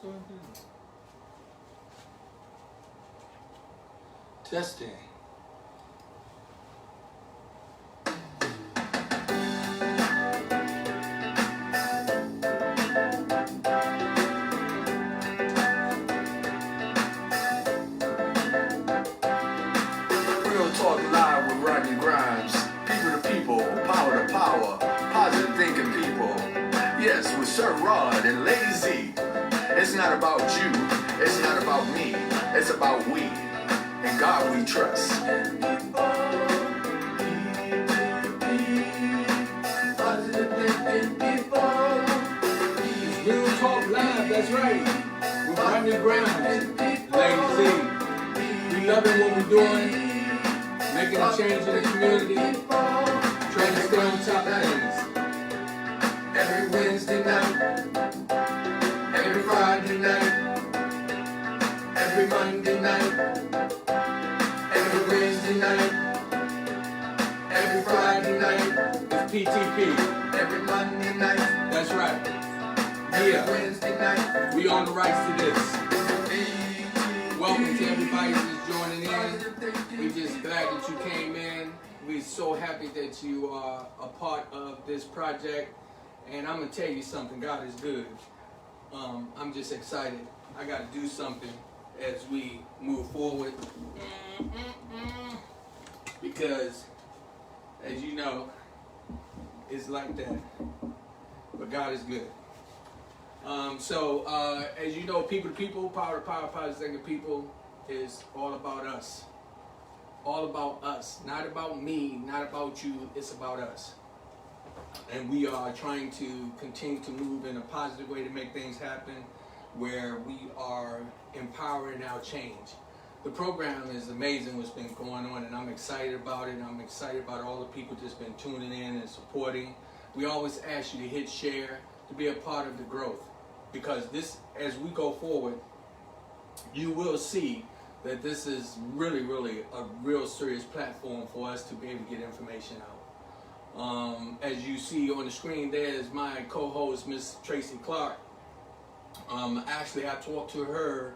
go ahead and do that. Testing. Real Talk Live with Rodney Grimes. People to people, power to power, positive thinking people. Yes, with Sir Rod and Lady Z. It's not about you, it's not about me, it's about we. In God we trust. Positive thinking people. It's Real Talk Live, that's right. With Rodney Grimes, Lady Z. We loving what we're doing, making a change in the community, trying to stay on top of things. Every Wednesday night, every Friday night, every Monday night, every Wednesday night, every Friday night, It's PTP. every Monday night, That's right. every Yeah, Wednesday night. we on the rights to this. Welcome to everybody that's joining in. We're just glad that you came in. We're so happy that you are a part of this project. And I'm going to tell you something, God is good. I'm just excited. I got to do something as we move forward. Because, as you know, it's like that. But God is good. As you know, people to people, power to power, positive thinking people is all about us. All about us. Not about me, not about you, it's about us. And we are trying to continue to move in a positive way to make things happen where we are empowering our change. The program is amazing what's been going on, and I'm excited about it. I'm excited about all the people that's been tuning in and supporting. We always ask you to hit share, to be a part of the growth. Because this, as we go forward, you will see that this is really, really a real serious platform for us to be able to get information out. As you see on the screen, there's my co-host, Miss Tracy Clark. Actually, I talked to her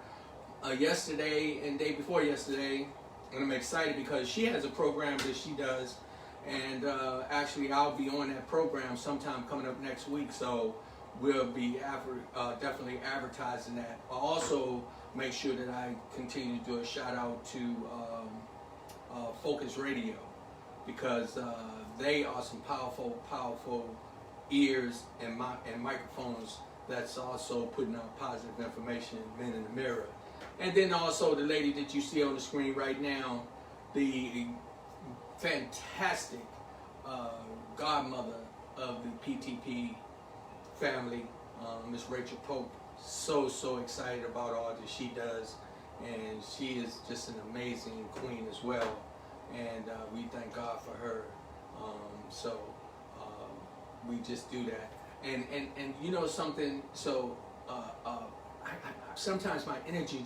yesterday and day before yesterday, and I'm excited because she has a program that she does, and actually I'll be on that program sometime coming up next week, so we'll be definitely advertising that. I'll also make sure that I continue to do a shout out to Focus Radio, because they are some powerful ears and microphones that's also putting out positive information, men in the mirror. And then also the lady that you see on the screen right now, the fantastic godmother of the PTP family, Miss Rachel Pope. So excited about all that she does, and she is just an amazing queen as well, and we thank God for her. We just do that, and you know something. So sometimes my energy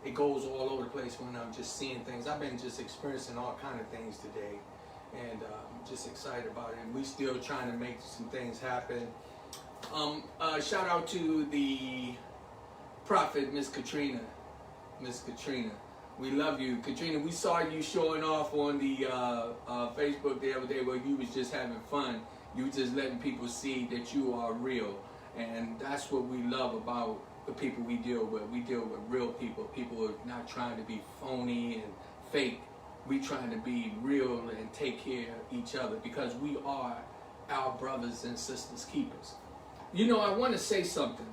it goes all over the place when I'm just seeing things. I've been just experiencing all kind of things today, and I'm just excited about it. And we still trying to make some things happen. Shout out to the prophet, Miss Katrina. Miss Katrina, we love you. Katrina, we saw you showing off on the Facebook the other day where you was just having fun. You just letting people see that you are real. And that's what we love about the people we deal with. We deal with real people. People who are not trying to be phony and fake. We trying to be real and take care of each other because we are our brothers and sisters keepers. You know, I want to say something.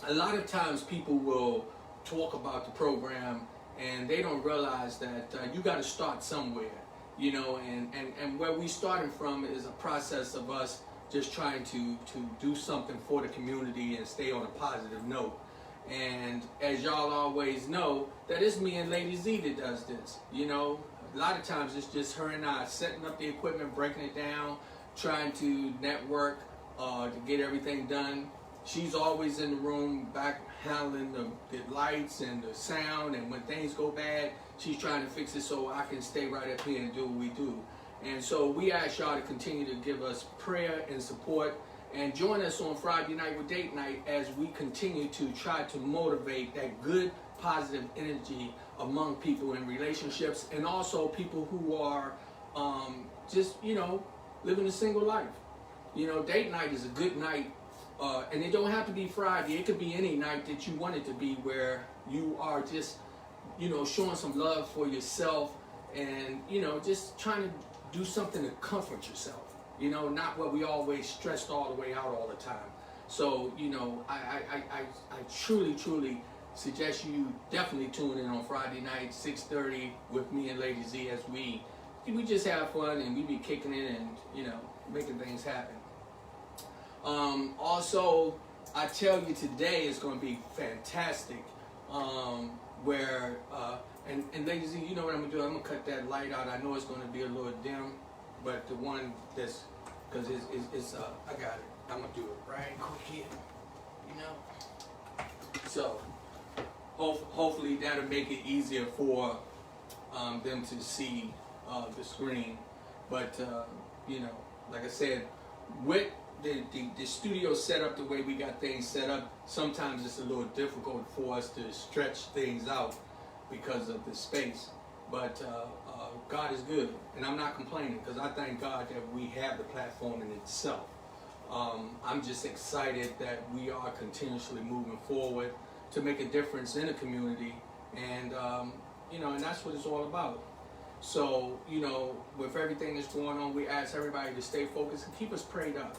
A lot of times people will talk about the program and they don't realize that you got to start somewhere, you know, and where we starting from is a process of us just trying to do something for the community and stay on a positive note. And as y'all always know, that is me and Lady Z that does this. You know, a lot of times it's just her and I setting up the equipment, breaking it down, trying to network to get everything done. She's always in the room back handling the lights and the sound, and when things go bad, she's trying to fix it so I can stay right up here and do what we do. And so we ask y'all to continue to give us prayer and support And join us on Friday night with Date Night as we continue to try to motivate that good, positive energy among people in relationships, and also people who are just, living a single life. Date night is a good night, and it don't have to be Friday. It could be any night that you want it to be, where you are just, showing some love for yourself, and, just trying to do something to comfort yourself. Not what we always stressed all the way out all the time. So, I truly, truly suggest you definitely tune in on Friday night, 6:30 with me and Lady Z, as we just have fun and we be kicking it and, making things happen. Also, I tell you, today is going to be fantastic, where, and Lady Z, you know what I'm going to do? I'm going to cut that light out. I know it's going to be a little dim, but the one that's, because it's I got it. I'm going to do it right quick here, So, hopefully that'll make it easier for them to see the screen. But, like I said, with the studio set up the way we got things set up, sometimes it's a little difficult for us to stretch things out because of the space. But God is good, and I'm not complaining, because I thank God that we have the platform in itself. I'm just excited that we are continuously moving forward to make a difference in the community, and and that's what it's all about. So, with everything that's going on, we ask everybody to stay focused and keep us prayed up.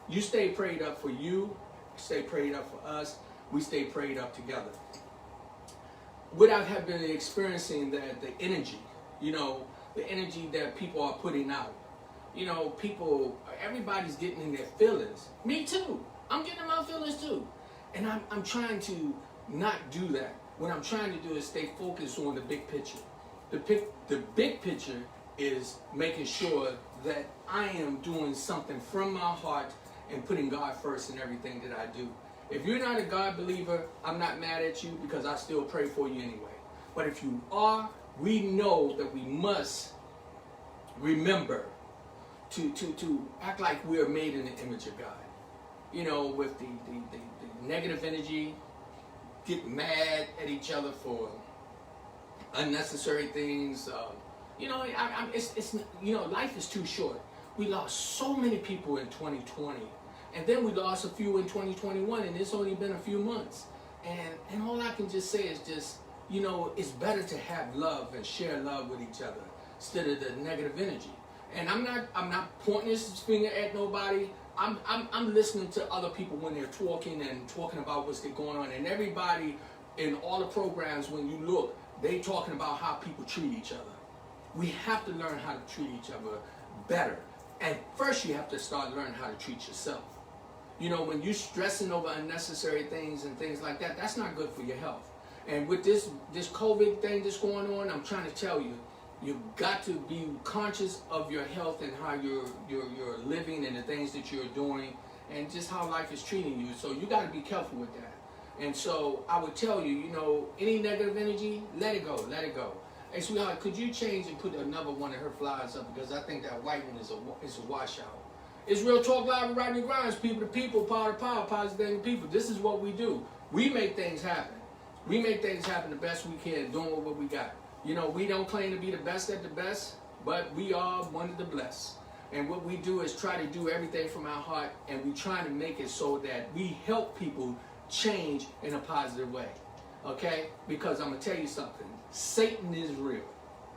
You stay prayed up for you, stay prayed up for us, we stay prayed up together. What I have been experiencing, the energy, the energy that people are putting out. Everybody's getting in their feelings. Me too. I'm getting in my feelings too. And I'm trying to not do that. What I'm trying to do is stay focused on the big picture. The big picture is making sure that I am doing something from my heart and putting God first in everything that I do. If you're not a God believer, I'm not mad at you, because I still pray for you anyway. But if you are, we know that we must remember to act like we're made in the image of God. With the negative energy, get mad at each other for unnecessary things. Life is too short. We lost so many people in 2020, and then we lost a few in 2021, and it's only been a few months. And all I can just say is just, it's better to have love and share love with each other instead of the negative energy. And I'm not pointing this finger at nobody. I'm listening to other people when they're talking about what's going on, and everybody in all the programs, when you look, they talking about how people treat each other. We have to learn how to treat each other better. And first you have to start learning how to treat yourself. When you're stressing over unnecessary things and things like that, that's not good for your health. And with this COVID thing that's going on, I'm trying to tell you, you've got to be conscious of your health and how you're living and the things that you're doing and just how life is treating you. So you got to be careful with that. And so I would tell you, any negative energy, let it go, let it go. Hey, sweetheart, could you change and put another one of her flyers up, because I think that white one is a washout. It's Real Talk Live with Rodney Grimes, people to people, power to power, positive thinking people. This is what we do. We make things happen. We make things happen the best we can, doing what we got. We don't claim to be the best at the best, but we are one of the blessed. And what we do is try to do everything from our heart, and we try to make it so that we help people change in a positive way. Okay? Because I'm going to tell you something. Satan is real.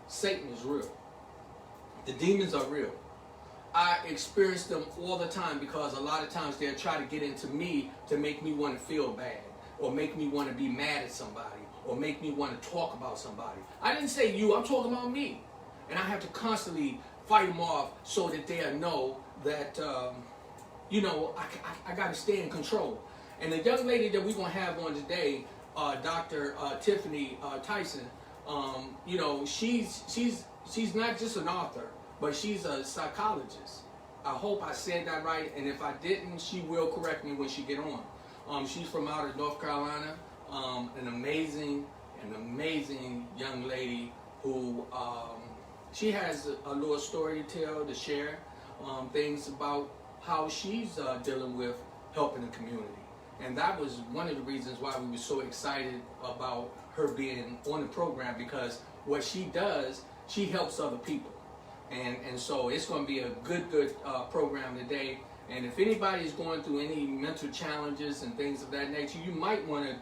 Satan is real. The demons are real. I experience them all the time, because a lot of times they'll try to get into me to make me want to feel bad, or make me want to be mad at somebody, or make me want to talk about somebody. I didn't say you, I'm talking about me. And I have to constantly fight them off so that they'll know that, I got to stay in control. And the young lady that we're going to have on today, Dr. Tiffany Tyson, she's not just an author, but she's a psychologist. I hope I said that right, and if I didn't, she will correct me when she get on. She's from out of North Carolina, an amazing young lady who she has a little story to tell, to share, things about how she's dealing with helping the community. And that was one of the reasons why we were so excited about her being on the program, because what she does, she helps other people. And so it's going to be a good program today. And if anybody's going through any mental challenges and things of that nature, you might want to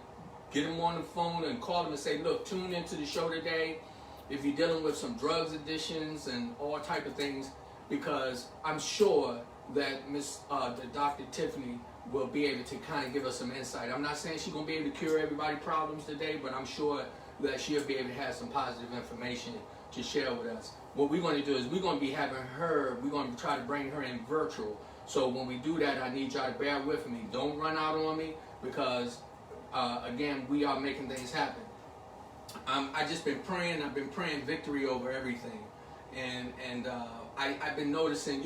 get them on the phone and call them and say, look, tune into the show today if you're dealing with some drugs addictions and all type of things, because I'm sure that the Dr. Tiffany will be able to kind of give us some insight. I'm not saying she's going to be able to cure everybody's problems today, but I'm sure that she'll be able to have some positive information to share with us. What we're going to do is we're going to be having her, we're going to try to bring her in virtual. So when we do that, I need y'all to bear with me. Don't run out on me, because again, we are making things happen. I've just been praying. I've been praying victory over everything, and I've been noticing,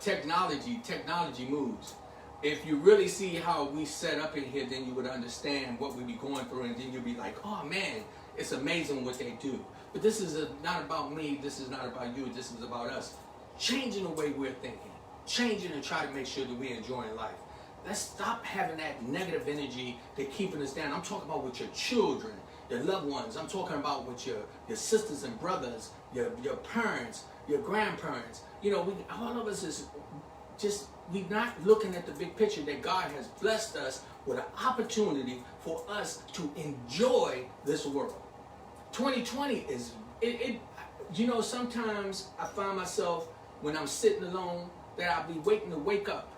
technology moves. If you really see how we set up in here, then you would understand what we be going through, and then you'll be like, oh man, it's amazing what they do. But this is not about me. This is not about you. This is about us changing the way we're thinking, changing and try to make sure that we're enjoying life. Let's stop having that negative energy that keeping us down. I'm talking about with your children, your loved ones. I'm talking about with your sisters and brothers, your parents, your grandparents. All of us is just, we're not looking at the big picture that God has blessed us with an opportunity for us to enjoy this world. 2020 is, sometimes I find myself when I'm sitting alone that I'll be waiting to wake up.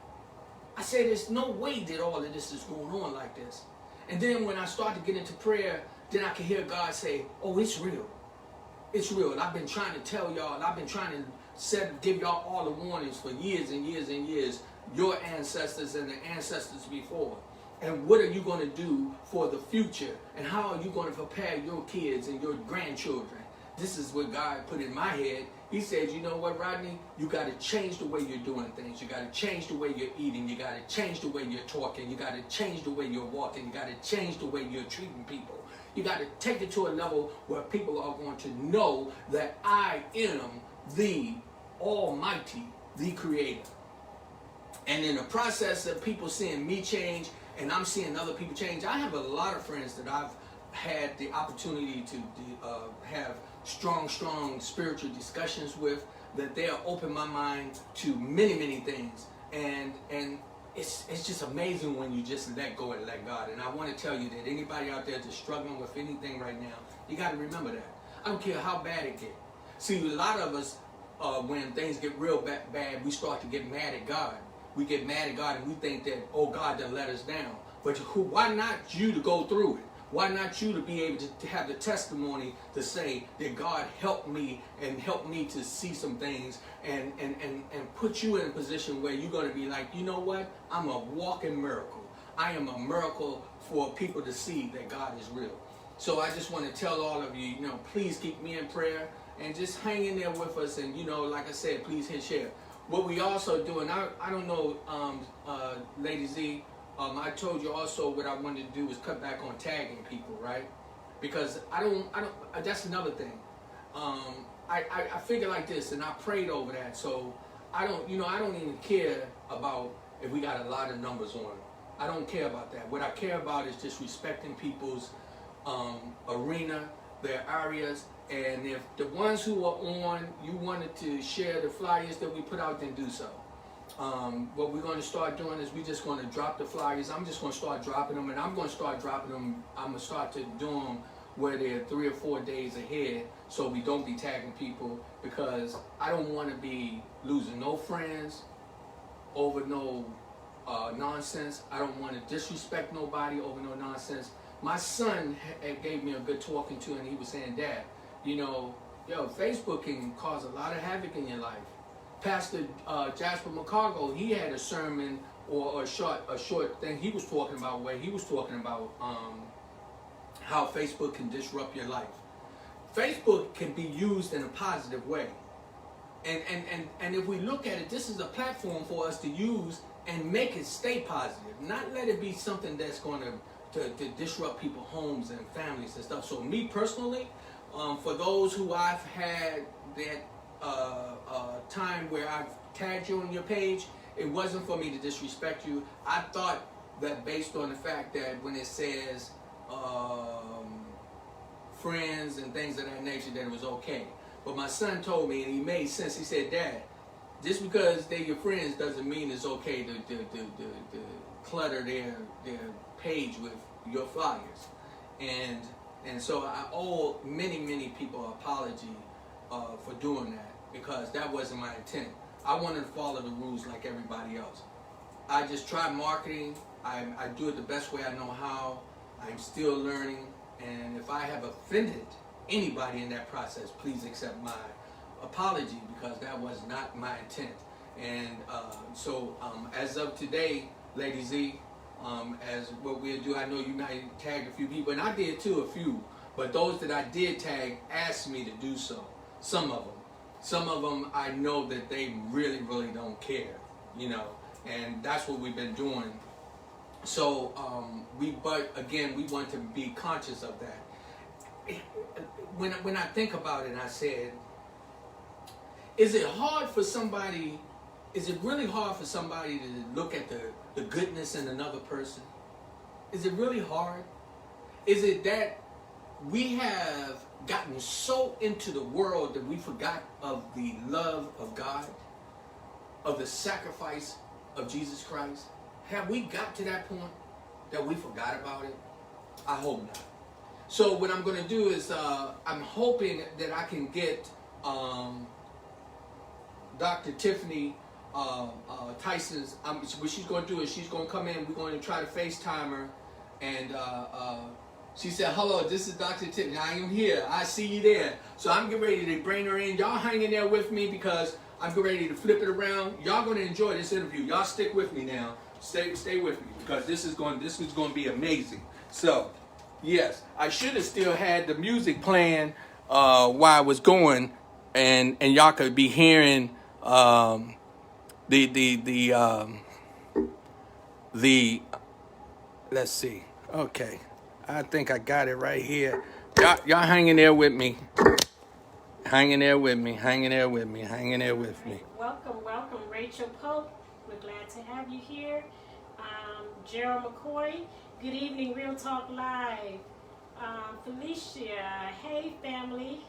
I say there's no way that all of this is going on like this. And then when I start to get into prayer, then I can hear God say, oh, it's real. It's real. And I've been trying to tell y'all, I've been trying to give y'all all the warnings for years and years and years, your ancestors and the ancestors before. And what are you going to do for the future? And how are you going to prepare your kids and your grandchildren? This is what God put in my head. He said, you know what, Rodney? You got to change the way you're doing things. You got to change the way you're eating. You got to change the way you're talking. You got to change the way you're walking. You got to change the way you're treating people. You got to take it to a level where people are going to know that I am the Almighty, the Creator. And in the process of people seeing me change and I'm seeing other people change, I have a lot of friends that I've had the opportunity to have strong spiritual discussions with, that they'll open my mind to many things. And it's just amazing when you just let go and let God. And I want to tell you that anybody out there that's struggling with anything right now, you got to remember that. I don't care how bad it gets. See, a lot of us, when things get real bad, we start to get mad at God. We get mad at God and we think that, oh, God done let us down. But why not you to go through it? Why not you to be able to have the testimony to say that God helped me and helped me to see some things and put you in a position where you're going to be like, you know what? I'm a walking miracle. I am a miracle for people to see that God is real. So I just want to tell all of you, please keep me in prayer and just hang in there with us. And, like I said, please hit share. What we also do, and I don't know, Lady Z, I told you also what I wanted to do was cut back on tagging people, right? Because I don't, that's another thing. I figure like this, and I prayed over that, so I don't even care about if we got a lot of numbers on. I don't care about that. What I care about is just respecting people's arena, their areas, and if the ones who are on, you wanted to share the flyers that we put out, then do so. What we're going to start doing is we're just going to drop the flyers. I'm just going to start dropping them, and I'm going to start dropping them. I'm going to start to do them where they're 3 or 4 days ahead, so we don't be tagging people, because I don't want to be losing no friends over no nonsense. I don't want to disrespect nobody over no nonsense. My son gave me a good talking to, and he was saying, Dad, Facebook can cause a lot of havoc in your life. Pastor Jasper McCargo, he had a sermon or a short thing he was talking about, where he was talking about how Facebook can disrupt your life. Facebook can be used in a positive way. And if we look at it, this is a platform for us to use and make it stay positive. Not let it be something that's going to disrupt people's homes and families and stuff. So me personally, for those who I've had that time where I've tagged you on your page, It wasn't for me to disrespect you. I thought that based on the fact that when it says friends and things of that nature, that it was okay. But my son told me, and he made sense. He said, Dad, just because they're your friends doesn't mean it's okay to clutter their page with your flyers. And so I owe many people an apology for doing that, because that wasn't my intent. I wanted to follow the rules like everybody else. I just try marketing. I do it the best way I know how. I'm still learning. And if I have offended anybody in that process, please accept my apology, because that was not my intent. And so as of today, Lady Z, as what we'll do, I know you might tag a few people, and I did too, a few. But those that I did tag asked me to do so. Some of them, I know that they really don't care, you know, and that's what we've been doing. So, but again, we want to be conscious of that. When I think about it, I said, is it really hard for somebody to look at the goodness in another person? Is it really hard? Is it that we have gotten so into the world that we forgot of the love of God, of the sacrifice of Jesus Christ? Have we got to that point that we forgot about it? I hope not. So what I'm going to do is I'm hoping that I can get Dr. Tiffany Tyson's. What she's going to do is she's going to come in. We're going to try to FaceTime her, and she said, "Hello, this is Dr. Tiffany. I am here. I see you there." So I'm getting ready to bring her in. Y'all hang in there with me, because I'm getting ready to flip it around. Y'all going to enjoy this interview. Y'all stick with me now. Stay with me, because this is going to be amazing. So, yes, I should have still had the music playing while I was going, and y'all could be hearing the let's see. Okay, I think I got it right here. Y'all hanging there with me. Hanging there with me. Welcome, Rachel Pope. We're glad to have you here. Gerald McCoy, good evening, Real Talk Live. Felicia, hey family.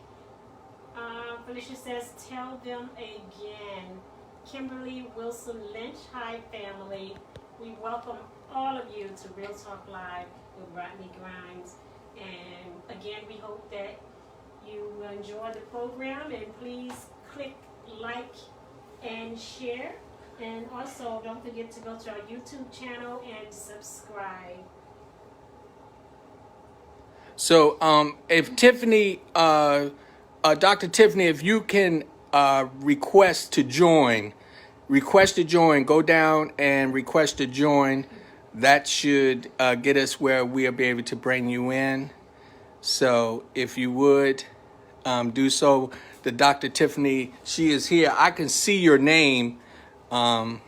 Felicia says, tell them again. Kimberly Wilson Lynch, hi family. We welcome all of you to Real Talk Live with Rodney Grimes. And again, we hope that you will enjoy the program, and please click like and share. And also, don't forget to go to our YouTube channel and subscribe. So, if Tiffany, Dr. Tiffany, if you can request to join, go down and request to join. That should get us where we'll be able to bring you in. So, if you would do so, the Dr. Tiffany, she is here. I can see your name. What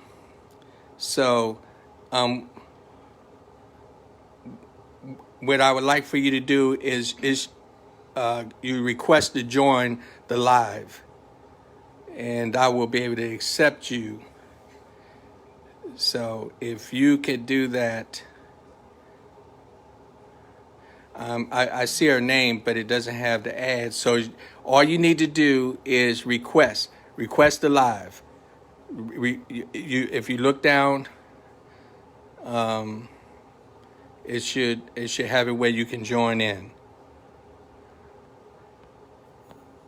I would like for you to do is you request to join the live, and I will be able to accept you. So if you could do that, I see her name, but it doesn't have the ad. So all you need to do is request the live. If you look down, it should have it where you can join in.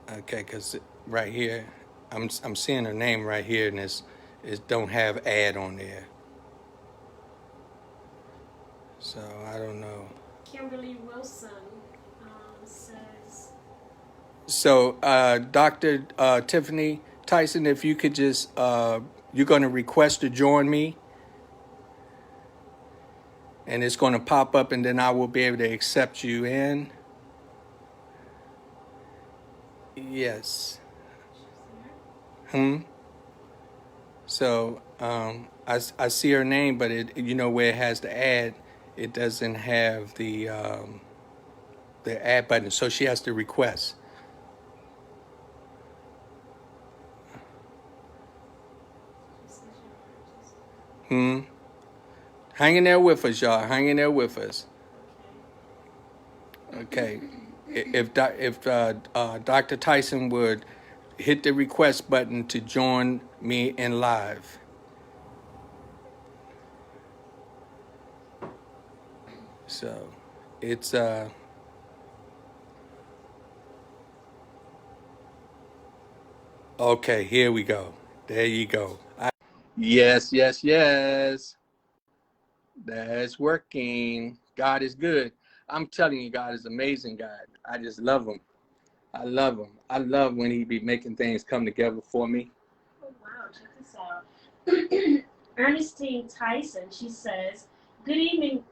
Okay, because right here, I'm seeing her name right here, and it don't have ad on there. So I don't know. Kimberly Wilson says. So Dr. Tiffany Tyson, if you could just, you're going to request to join me, and it's going to pop up, and then I will be able to accept you in. Yes. So I see her name, but it, where it has the ad, it doesn't have the ad button, so she has to request. Hanging there with us, y'all. Hanging there with us. Okay. If Dr. Tyson would hit the request button to join me in live. So it's okay, here we go. There you go. Yes, yes, yes. That's working. God is good. I'm telling you, God is amazing, God. I just love him. I love him. I love when he be making things come together for me. Oh, wow, check this out. Ernestine Tyson, she says, good evening,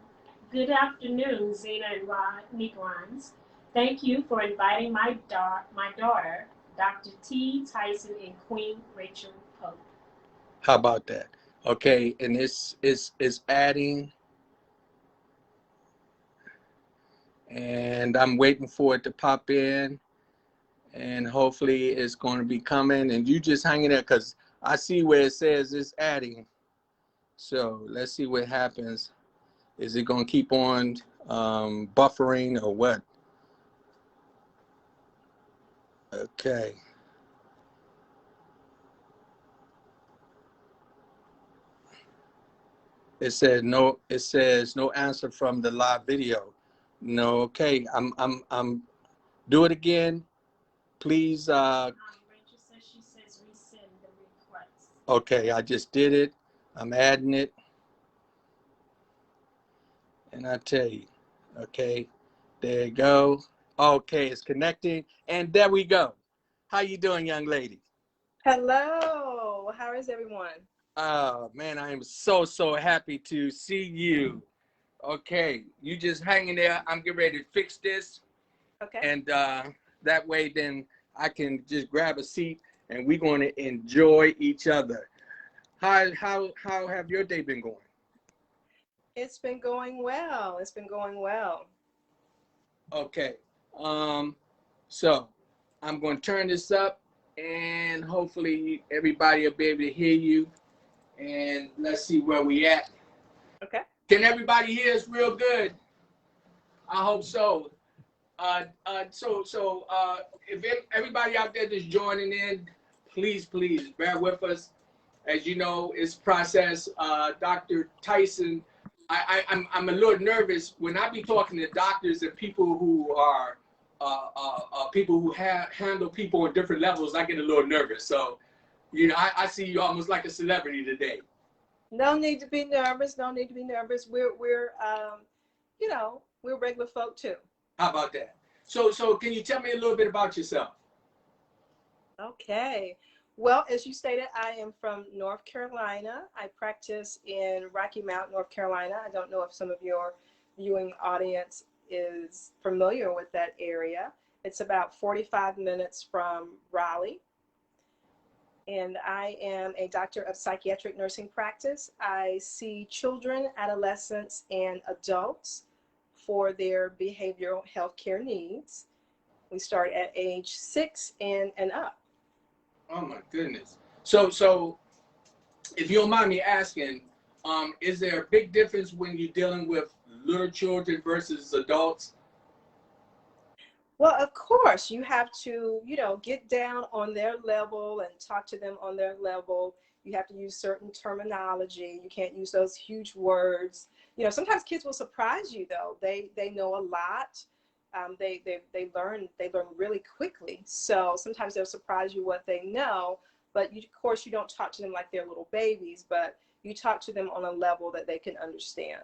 good afternoon, Zena and Rodney Grimes. Thank you for inviting my daughter, Dr. T. Tyson and Queen Rachel Pope. How about that? Okay, and it's adding, and I'm waiting for it to pop in, and hopefully it's going to be coming, and you just hang in there because I see where it says it's adding. So let's see what happens. Is it going to keep on buffering or what? Okay. It says no. It says no answer from the live video. No. Okay. I'm. Do it again, please. Rachel says she says resend the request. Okay. I just did it. I'm adding it, and I tell you. Okay. There you go. Okay. It's connecting, and there we go. How you doing, young lady? Hello, how is everyone? Oh man, I am so happy to see you. Okay, you just hanging there. I'm getting ready to fix this, Okay. and that way then I can just grab a seat and we're going to enjoy each other. How have your day been going? It's been going well. It's been going well. Okay, so I'm going to turn this up, and hopefully everybody will be able to hear you. And let's see where we at. Okay. Can everybody hear us real good? I hope so. If everybody out there that's joining in, please bear with us. As you know, it's process. Dr. Tyson, I'm a little nervous when I be talking to doctors and people who are people who handle people on different levels. I get a little nervous. So, you know, I see you almost like a celebrity today. No need to be nervous. No need to be nervous. We're you know, we're regular folk too. How about that? So can you tell me a little bit about yourself? Okay. Well, as you stated, I am from North Carolina. I practice in Rocky Mount, North Carolina. I don't know if some of your viewing audience is familiar with that area. It's about 45 minutes from Raleigh. And I am a doctor of psychiatric nursing practice. I see children, adolescents, and adults for their behavioral health care needs. We start at age 6 and up. Oh my goodness. So if you don't mind me asking, is there a big difference when you're dealing with little children versus adults? Well, of course, you have to, you know, get down on their level and talk to them on their level. You have to use certain terminology. You can't use those huge words. You know, sometimes kids will surprise you, though. They know a lot. They learn really quickly. So sometimes they'll surprise you what they know. But you, of course, you don't talk to them like they're little babies, but you talk to them on a level that they can understand.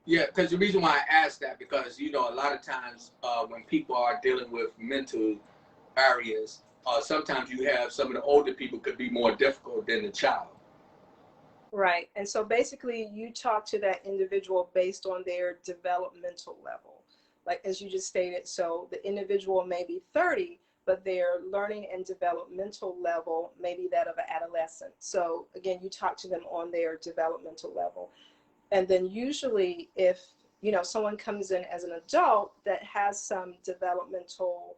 Yeah, because the reason why I asked that, because, you know, a lot of times when people are dealing with mental areas, sometimes you have some of the older people could be more difficult than the child. Right. And so basically you talk to that individual based on their developmental level. Like, as you just stated, so the individual may be 30, but their learning and developmental level may be that of an adolescent. So again, you talk to them on their developmental level. And then usually if, you know, someone comes in as an adult that has some developmental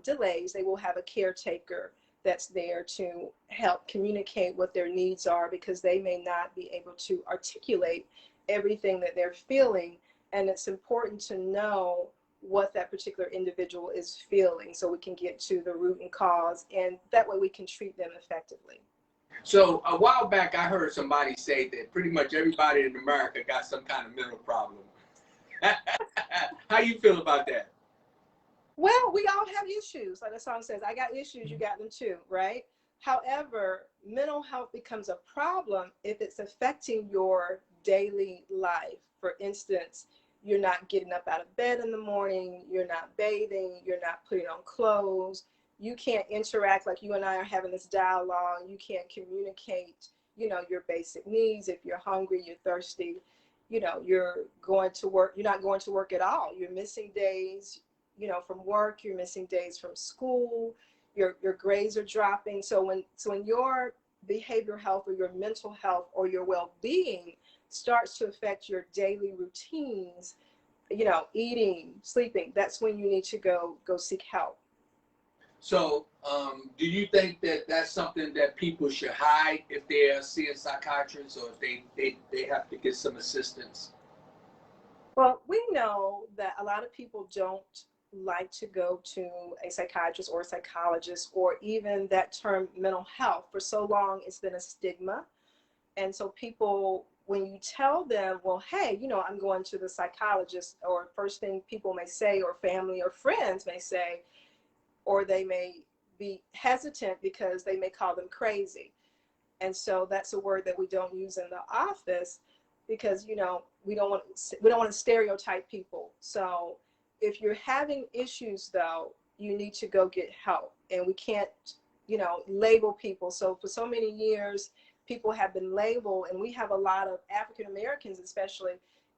delays, they will have a caretaker that's there to help communicate what their needs are, because they may not be able to articulate everything that they're feeling. And it's important to know what that particular individual is feeling so we can get to the root and cause, and that way we can treat them effectively. So a while back, I heard somebody say that pretty much everybody in America got some kind of mental problem. How you feel about that? Well, we all have issues. Like the song says, I got issues, you got them too, right? However, mental health becomes a problem if it's affecting your daily life. For instance, you're not getting up out of bed in the morning, you're not bathing, you're not putting on clothes, you can't interact like you and I are having this dialogue, you can't communicate, your basic needs. If you're hungry, you're thirsty, you're going to work, you're not going to work at all. You're missing days, from work, you're missing days from school, your grades are dropping. So when your behavioral health or your mental health or your well-being starts to affect your daily routines, eating, sleeping, that's when you need to go seek help. So do you think that that's something that people should hide if they're seeing psychiatrists, or if they have to get some assistance? Well, we know that a lot of people don't like to go to a psychiatrist or a psychologist, or even that term mental health. For so long, it's been a stigma. And so people, when you tell them, well, hey, I'm going to the psychologist, or first thing people may say, or family or friends may say, or they may be hesitant because they may call them crazy. And so that's a word that we don't use in the office, because we don't want to stereotype people. So if you're having issues, though, you need to go get help. And we can't label people. So for so many years, people have been labeled, and we have a lot of African Americans, especially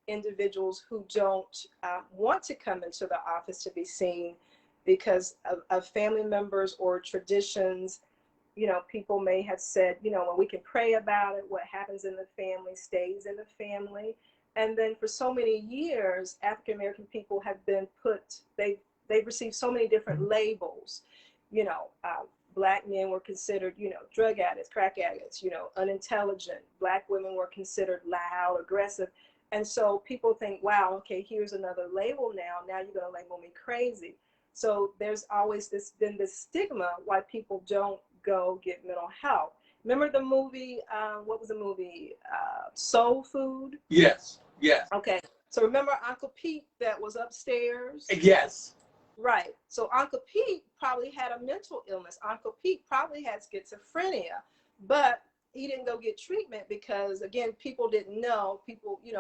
individuals, who don't want to come into the office to be seen because of family members or traditions. People may have said, when we can pray about it, what happens in the family stays in the family. And then for so many years, African American people have been they've received so many different labels. Black men were considered, drug addicts, crack addicts, unintelligent. Black women were considered loud, aggressive. And so people think, wow, okay, here's another label now. Now you're going to label me crazy. So there's always been this stigma why people don't go get mental health. Remember the movie, what was the movie? Soul Food? Yes, yes. Okay, so remember Uncle Pete that was upstairs? Yes. Right, so Uncle Pete probably had a mental illness. Uncle Pete probably had schizophrenia, but he didn't go get treatment because, again, people didn't know,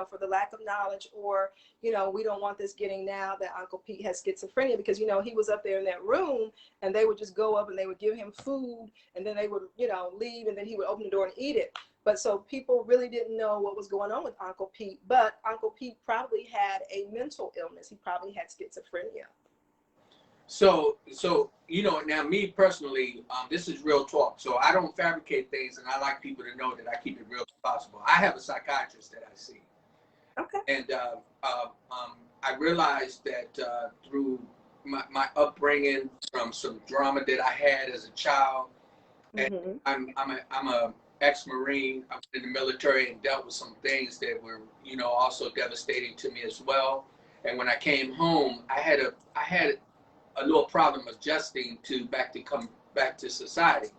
for the lack of knowledge, or, we don't want this getting now that Uncle Pete has schizophrenia, because, he was up there in that room, and they would just go up and they would give him food, and then they would, leave, and then he would open the door and eat it. But so people really didn't know what was going on with Uncle Pete, but Uncle Pete probably had a mental illness. He probably had schizophrenia. So now me personally, this is real talk. So I don't fabricate things, and I like people to know that I keep it real as possible. I have a psychiatrist that I see. Okay. And I realized that through my upbringing, from some drama that I had as a child, and I'm a ex-Marine. I was in the military and dealt with some things that were, also devastating to me as well. And when I came home, I had a little problem adjusting to come back to society.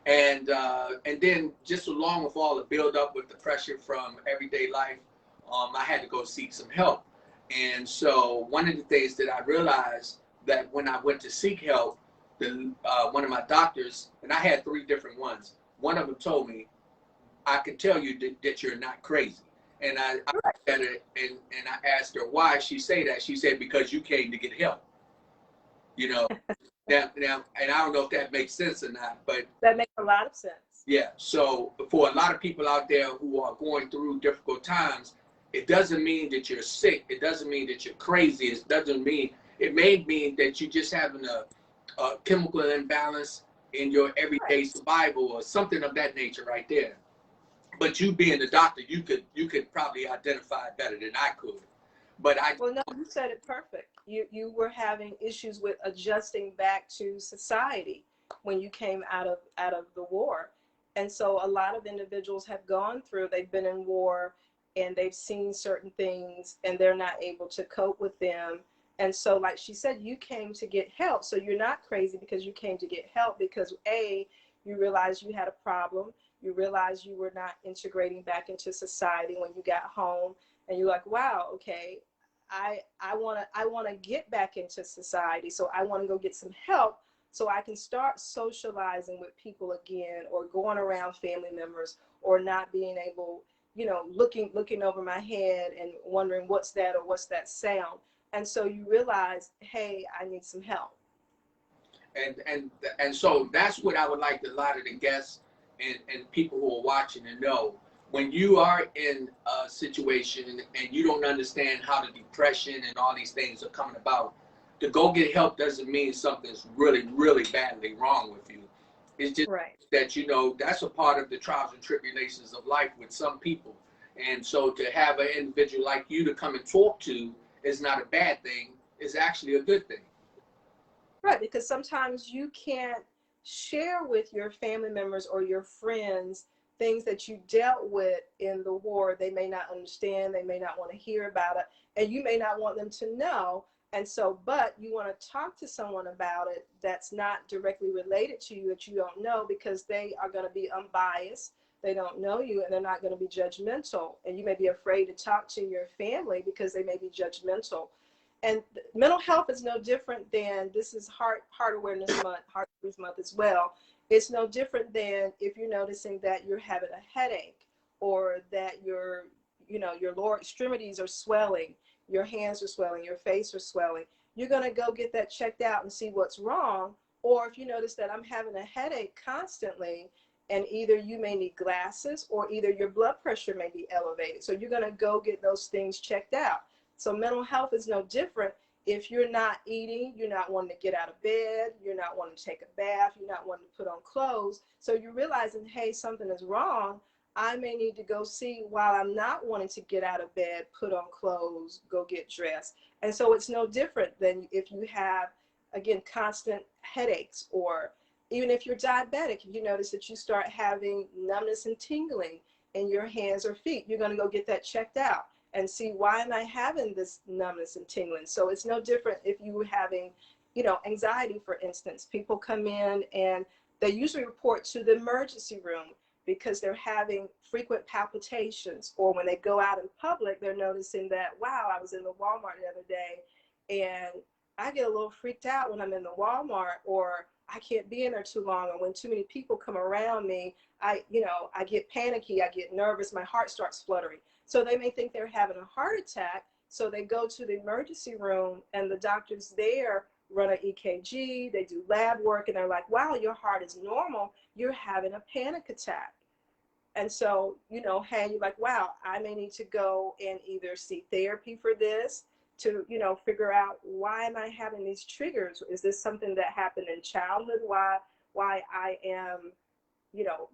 And then just along with all the build up with the pressure from everyday life, I had to go seek some help. And so one of the things that I realized, that when I went to seek help, one of my doctors, and I had 3 different ones, one of them told me, I can tell you that you're not crazy. And I looked at it and I asked her why she say that. She said, because you came to get help. Now, and I don't know if that makes sense or not, but that makes a lot of sense. Yeah. So for a lot of people out there who are going through difficult times, it doesn't mean that you're sick. It doesn't mean that you're crazy. It may mean that you're just having a chemical imbalance in your everyday survival or something of that nature right there. But you being the doctor, you could probably identify it better than I could. Well, no, you said it perfect. You were having issues with adjusting back to society. when you came out of the war. And so a lot of individuals have gone through, they've been in war and they've seen certain things and they're not able to cope with them. And so, like she said, you came to get help. So you're not crazy because you came to get help because A, you realized you had a problem. You realized you were not integrating back into society when you got home, and you're like, wow, okay, I wanna get back into society. So I wanna go get some help so I can start socializing with people again, or going around family members, or not being able, looking over my head and wondering what's that or what's that sound. And so you realize, hey, I need some help. And so that's what I would like a lot of the guests and people who are watching to know. When you are in a situation and you don't understand how the depression and all these things are coming about, to go get help doesn't mean something's really, really badly wrong with you. It's just Right. that, that's a part of the trials and tribulations of life with some people. And so to have an individual like you to come and talk to is not a bad thing. It's actually a good thing. Right, because sometimes you can't share with your family members or your friends things that you dealt with in the war. They may not understand, they may not want to hear about it, and you may not want them to know. And so, but you want to talk to someone about it that's not directly related to you, that you don't know, because they are going to be unbiased. They don't know you, and they're not going to be judgmental. And you may be afraid to talk to your family because they may be judgmental. And mental health is no different than, this is heart awareness month, heart disease month as well. It's no different than if you're noticing that you're having a headache, or that your lower extremities are swelling, your hands are swelling, your face are swelling. You're going to go get that checked out and see what's wrong. Or if you notice that I'm having a headache constantly, and either you may need glasses or either your blood pressure may be elevated. So you're going to go get those things checked out. So mental health is no different. If you're not eating, you're not wanting to get out of bed, you're not wanting to take a bath, you're not wanting to put on clothes. So you're realizing, hey, something is wrong. I may need to go see while I'm not wanting to get out of bed, put on clothes, go get dressed. And so it's no different than if you have, again, constant headaches, or even if you're diabetic, if you notice that you start having numbness and tingling in your hands or feet, you're going to go get that checked out and see, why am I having this numbness and tingling? So it's no different if you were having, anxiety, for instance. People come in and they usually report to the emergency room because they're having frequent palpitations, or when they go out in public, they're noticing that, wow, I was in the Walmart the other day and I get a little freaked out when I'm in the Walmart, or I can't be in there too long, or when too many people come around me, I get panicky, I get nervous, my heart starts fluttering. So they may think they're having a heart attack. So they go to the emergency room and the doctors there run an EKG, they do lab work, and they're like, wow, your heart is normal, you're having a panic attack. And so, hey, you're like, wow, I may need to go and either see therapy for this, to, figure out, why am I having these triggers? Is this something that happened in childhood? Why I am,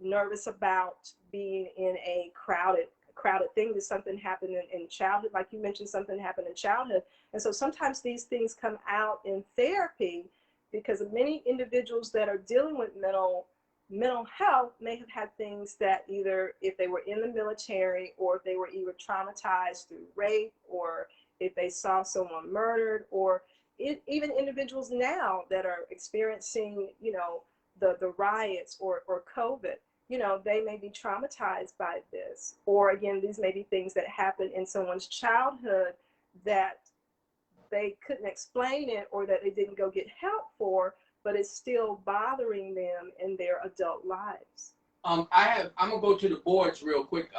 nervous about being in a crowded thing? Did something happen in childhood? Like you mentioned, something happened in childhood. And so sometimes these things come out in therapy, because many individuals that are dealing with mental health may have had things that, either if they were in the military, or if they were either traumatized through rape, or if they saw someone murdered, or even individuals now that are experiencing, the riots or COVID, they may be traumatized by this. Or again, these may be things that happen in someone's childhood that they couldn't explain it, or that they didn't go get help for, but it's still bothering them in their adult lives. I'm gonna go to the boards real quick.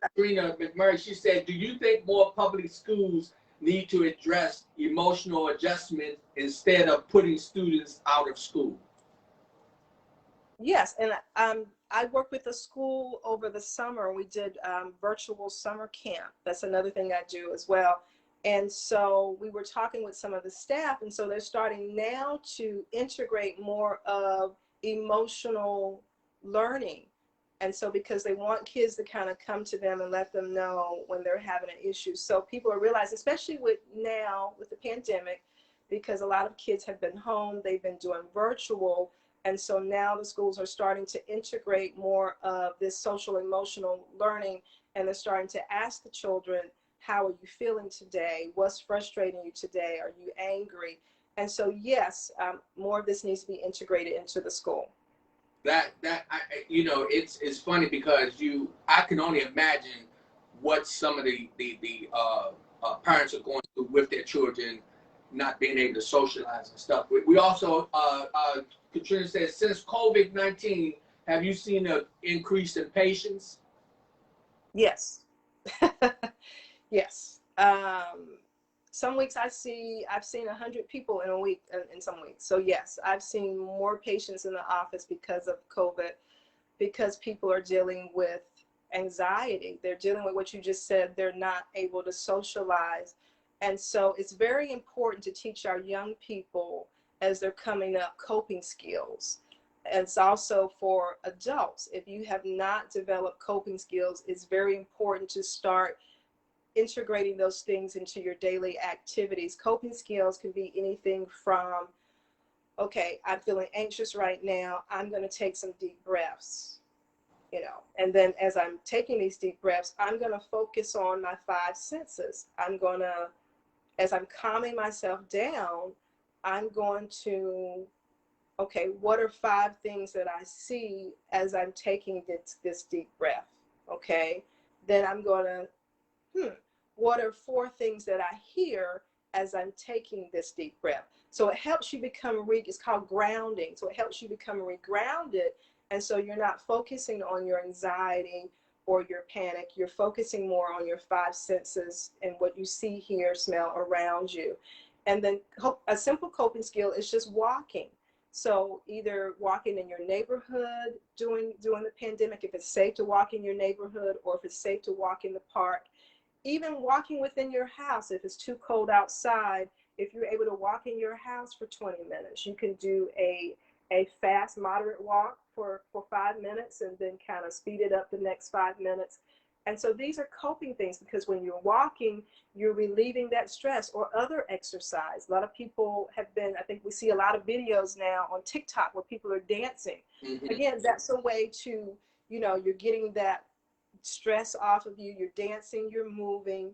Katrina McMurray, she said, do you think more public schools need to address emotional adjustment instead of putting students out of school? Yes, and I worked with a school over the summer. We did virtual summer camp. That's another thing I do as well. And so we were talking with some of the staff, and so they're starting now to integrate more of emotional learning. And so, because they want kids to kind of come to them and let them know when they're having an issue. So people are realizing, especially with the pandemic, because a lot of kids have been home, they've been doing virtual, And so now the schools are starting to integrate more of this social emotional learning, and they're starting to ask the children, how are you feeling today? What's frustrating you today? Are you angry? And so, yes, more of this needs to be integrated into the school. It's funny because I can only imagine what some of the parents are going through with their children not being able to socialize and stuff. We also, Katrina says, since COVID-19, have you seen an increase in patients? Yes. Yes. Some weeks I've seen 100 people in a week in some weeks. So yes, I've seen more patients in the office because of COVID, because people are dealing with anxiety. They're dealing with what you just said. They're not able to socialize. And so it's very important to teach our young people as they're coming up coping skills. It's also for adults. If you have not developed coping skills, it's very important to start integrating those things into your daily activities. Coping skills can be anything from, okay, I'm feeling anxious right now. I'm going to take some deep breaths, and then as I'm taking these deep breaths, I'm going to focus on my 5 senses. As I'm calming myself down, I'm going to, okay, what are 5 things that I see as I'm taking this deep breath? Okay. Then I'm going to, what are 4 things that I hear as I'm taking this deep breath? So it helps you become, it's called grounding. So it helps you become regrounded. And so you're not focusing on your anxiety or your panic. You're focusing more on your 5 senses and what you see, hear, smell around you. And then a simple coping skill is just walking. So either walking in your neighborhood during the pandemic, if it's safe to walk in your neighborhood, or if it's safe to walk in the park. Even walking within your house, if it's too cold outside, if you're able to walk in your house for 20 minutes, you can do a fast, moderate walk for 5 minutes and then kind of speed it up the next 5 minutes. And so these are coping things, because when you're walking, you're relieving that stress. Or other exercise. A lot of people have been, I think we see a lot of videos now on TikTok where people are dancing. Mm-hmm. Again, that's a way to, you're getting that stress off of you. You're dancing, you're moving.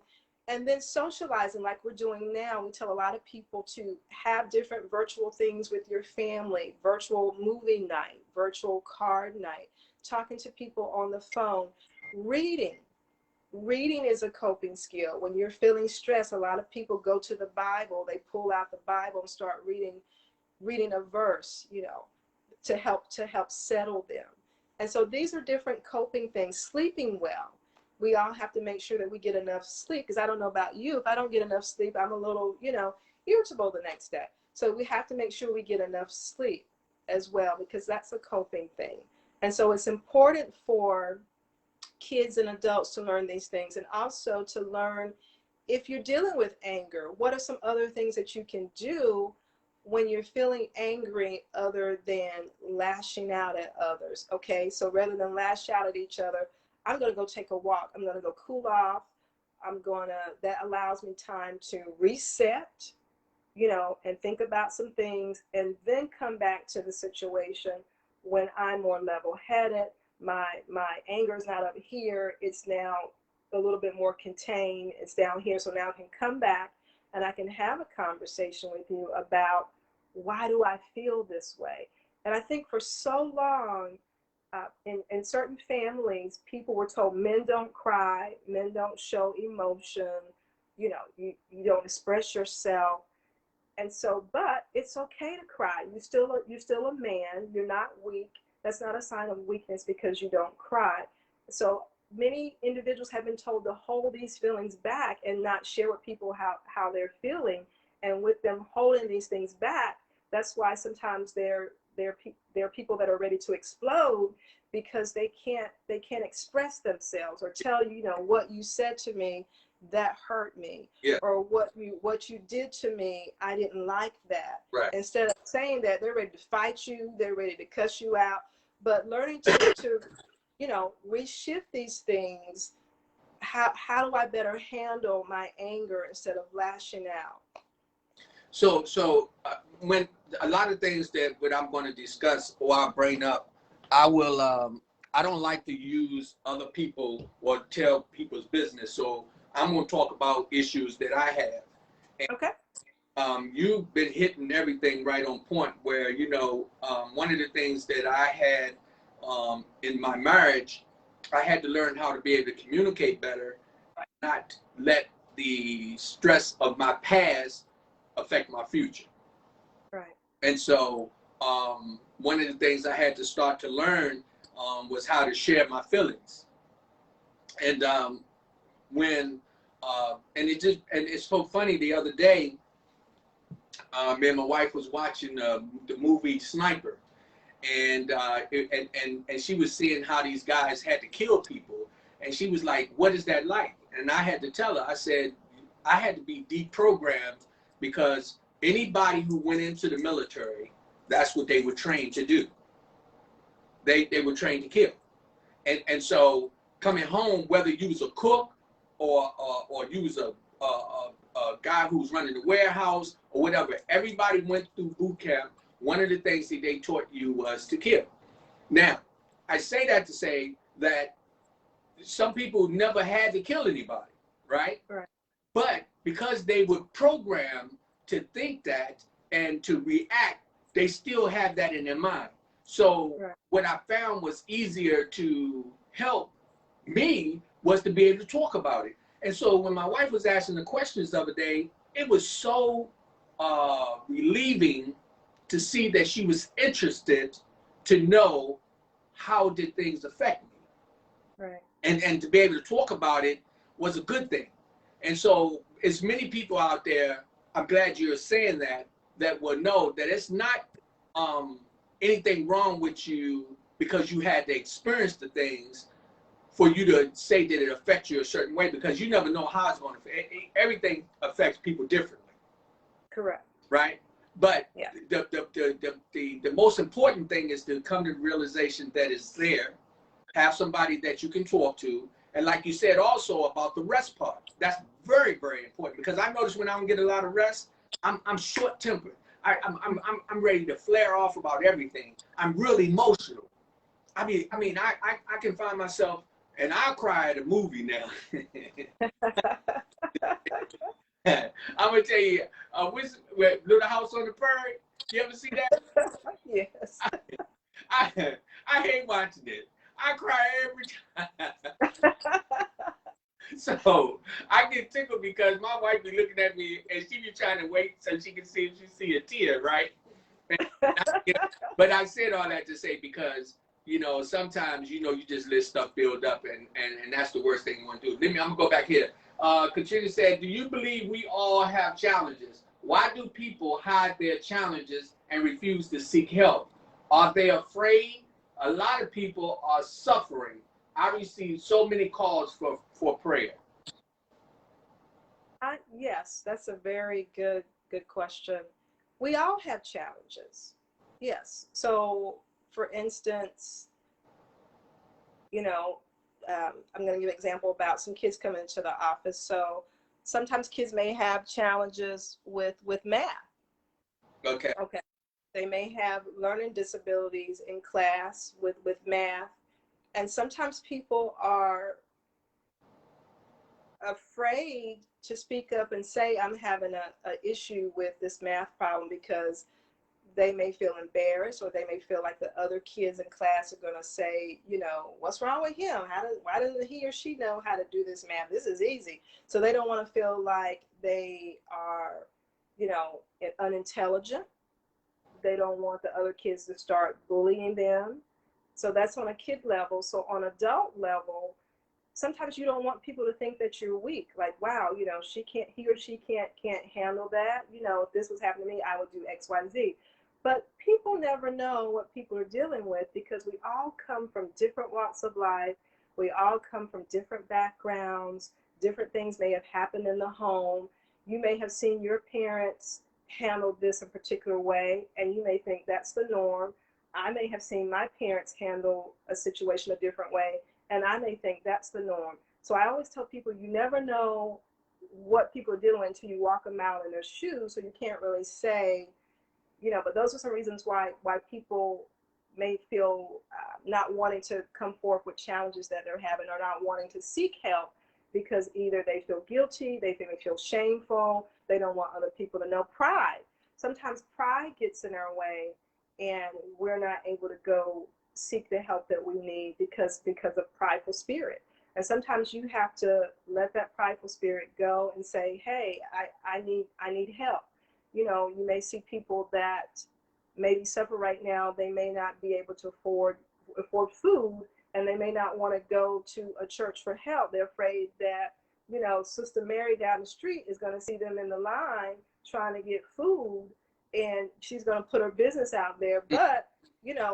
And then socializing like we're doing now. We tell a lot of people to have different virtual things with your family, virtual movie night, virtual card night, talking to people on the phone. Reading is a coping skill. When you're feeling stressed, a lot of people go to the Bible. They pull out the Bible and start reading a verse, to help settle them. And so these are different coping things. Sleeping well. We all have to make sure that we get enough sleep, because I don't know about you, if I don't get enough sleep, I'm a little, irritable the next day. So we have to make sure we get enough sleep as well, because that's a coping thing. And so it's important for kids and adults to learn these things, and also to learn, if you're dealing with anger, what are some other things that you can do when you're feeling angry other than lashing out at others. Okay, so rather than lash out at each other, I'm going to go take a walk. I'm going to go cool off. That allows me time to reset, and think about some things, and then come back to the situation when I'm more level-headed. My anger is not up here. It's now a little bit more contained. It's down here. So now I can come back and I can have a conversation with you about, why do I feel this way? And I think for so long, in certain families, people were told men don't cry, men don't show emotion, you don't express yourself. And so, but it's okay to cry. You're still a man. You're not weak. That's not a sign of weakness because you don't cry. So many individuals have been told to hold these feelings back and not share with people how they're feeling. And with them holding these things back, that's why sometimes there are people that are ready to explode, because they can't express themselves or tell what you said to me, that hurt me. Yeah. Or what you did to me, I didn't like that. Right. Instead of saying that, they're ready to fight you, they're ready to cuss you out. But learning to reshift these things. How do I better handle my anger instead of lashing out? When a lot of things that what I'm going to discuss or I bring up, I will. I don't like to use other people or tell people's business. So I'm going to talk about issues that I have. And, Okay. you've been hitting everything right on point. Where one of the things that I had in my marriage, I had to learn how to be able to communicate better, not let the stress of my past affect my future. Right. And so one of the things I had to start to learn was how to share my feelings. And when and it's so funny. The other day, me and my wife was watching the movie Sniper, and she was seeing how these guys had to kill people, and she was like, "What is that like?" And I had to tell her. I said, I had to be deprogrammed because anybody who went into the military, that's what they were trained to do. They were trained to kill. And so coming home, whether you was a cook or you was a guy who was running the warehouse or whatever, everybody went through boot camp. One of the things that they taught you was to kill. Now, I say that to say that some people never had to kill anybody, right? Right. But because they were programmed to think that and to react, they still have that in their mind. So Right. what I found was easier to help me was to be able to talk about it. And so when my wife was asking the questions the other day, it was so relieving to see that she was interested to know how did things affect me. Right. And to be able to talk about it was a good thing. And so as many people out there, I'm glad you're saying that will know that it's not anything wrong with you because you had to experience the things for you to say that it affects you a certain way, because you never know how it's going to affect. Everything affects people differently. Correct. Right? But yeah. the most important thing is to come to the realization that it's there, have somebody that you can talk to, and like you said also about the rest part, that's very, very important, because I notice when I don't get a lot of rest, I'm short-tempered. I'm ready to flare off about everything. I'm really emotional. I can find myself, and I'll cry at a movie now. I'm gonna tell you, Little House on the Prairie. You ever see that? Yes. I hate watching it. I cry every time. So I get tickled because my wife be looking at me and she be trying to wait so she can see if she see a tear, right? But I said all that to say because sometimes you just let stuff build up and that's the worst thing you want to do. I'm gonna go back here. Katrina said, "Do you believe we all have challenges? Why do people hide their challenges and refuse to seek help? Are they afraid? A lot of people are suffering. I receive so many calls for prayer." Yes, that's a very good question. We all have challenges. Yes. So, for instance, I'm going to give an example about some kids coming into the office. So, sometimes kids may have challenges with math. Okay. Okay. They may have learning disabilities in class with math. And sometimes people are afraid to speak up and say, I'm having a issue with this math problem, because they may feel embarrassed, or they may feel like the other kids in class are going to say, what's wrong with him? Why doesn't he or she know how to do this math? This is easy. So they don't want to feel like they are, unintelligent. They don't want the other kids to start bullying them. So that's on a kid level. So on adult level, sometimes you don't want people to think that you're weak. Like, wow, he or she can't handle that. If this was happening to me, I would do X, Y, and Z. But people never know what people are dealing with, because we all come from different walks of life. We all come from different backgrounds. Different things may have happened in the home. You may have seen your parents handle this a particular way, and you may think that's the norm. I may have seen my parents handle a situation a different way, and I may think that's the norm. So I always tell people, you never know what people are dealing with until you walk a mile in their shoes. So you can't really say, but those are some reasons why people may feel not wanting to come forth with challenges that they're having, or not wanting to seek help, because either they feel guilty, they feel shameful, they don't want other people to know. Pride. Sometimes pride gets in our way, and we're not able to go seek the help that we need because of prideful spirit. And sometimes you have to let that prideful spirit go and say, hey, I need help. You may see people that maybe suffer right now. They may not be able to afford food, and they may not want to go to a church for help. They're afraid that, Sister Mary down the street is going to see them in the line trying to get food, and she's going to put her business out there. But,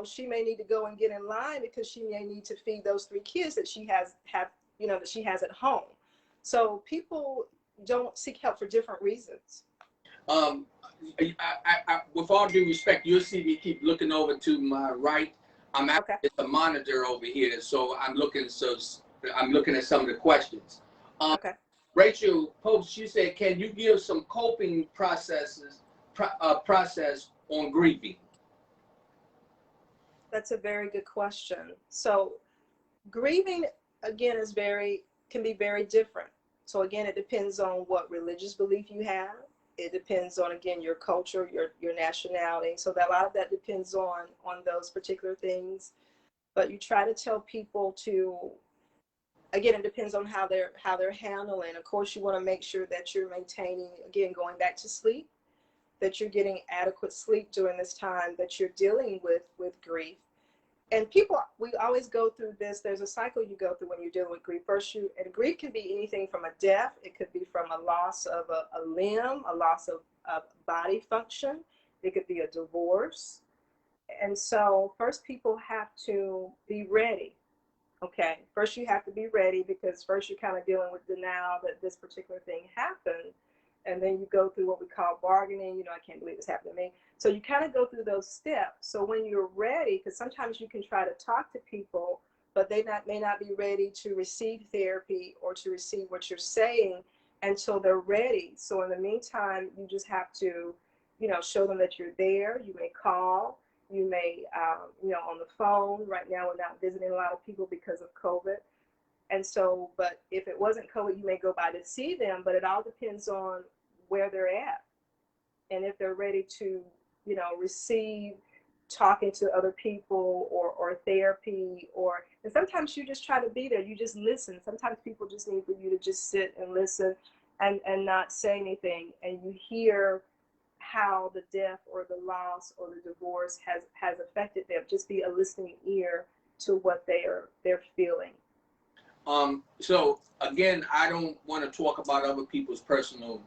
she may need to go and get in line because she may need to feed those 3 kids that she has at home. So people don't seek help for different reasons. With all due respect, you'll see me keep looking over to my right. I'm actually Okay. at the monitor over here, so I'm looking at some of the questions. Okay. Rachel Pope, she said, "Can you give some coping process on grieving?" That's a very good question. So grieving, again, can be very different. So again, it depends on what religious belief you have. It depends on, again, your culture, your nationality. So that a lot of that depends on those particular things. But you try to tell people to, again, it depends on how they're handling. Of course, you want to make sure that you're maintaining, again, going back to sleep, that you're getting adequate sleep during this time that you're dealing with grief. And people, we always go through this. There's a cycle you go through when you're dealing with grief. And grief can be anything from a death. It could be from a loss of a limb, a loss of body function. It could be a divorce. And so first people have to be ready. Okay. First you have to be ready, because first you're kind of dealing with denial that this particular thing happened. And then you go through what we call bargaining. I can't believe this happened to me. So you kind of go through those steps. So when you're ready, because sometimes you can try to talk to people, but they may not be ready to receive therapy or to receive what you're saying until they're ready. So in the meantime, you just have to, show them that you're there. You may call. You may, on the phone. Right now, we're not visiting a lot of people because of COVID. And so, but if it wasn't COVID, you may go by to see them, but it all depends on where they're at and if they're ready to, receive talking to other people or therapy, and sometimes you just try to be there. You just listen. Sometimes people just need for you to just sit and listen and not say anything. And you hear how the death or the loss or the divorce has affected them. Just be a listening ear to what they're feeling. So again, I don't want to talk about other people's personal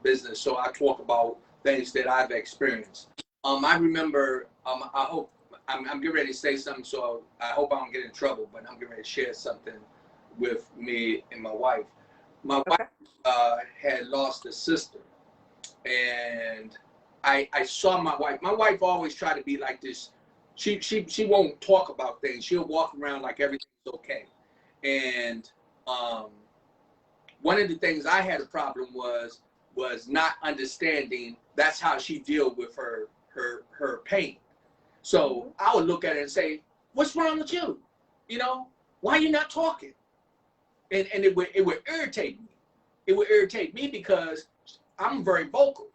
business. So I talk about things that I've experienced. I remember, I hope, I'm getting ready to say something, so I hope I don't get in trouble, but I'm getting ready to share something with me and my wife. My wife had lost a sister, and I saw my wife. My wife always tried to be like this. She won't talk about things. She'll walk around like everything's okay. And one of the things I had a problem was not understanding that's how she dealt with her pain. So I would look at her and say, "What's wrong with you? Why are you not talking?" And it would irritate me. It would irritate me because I'm very vocal.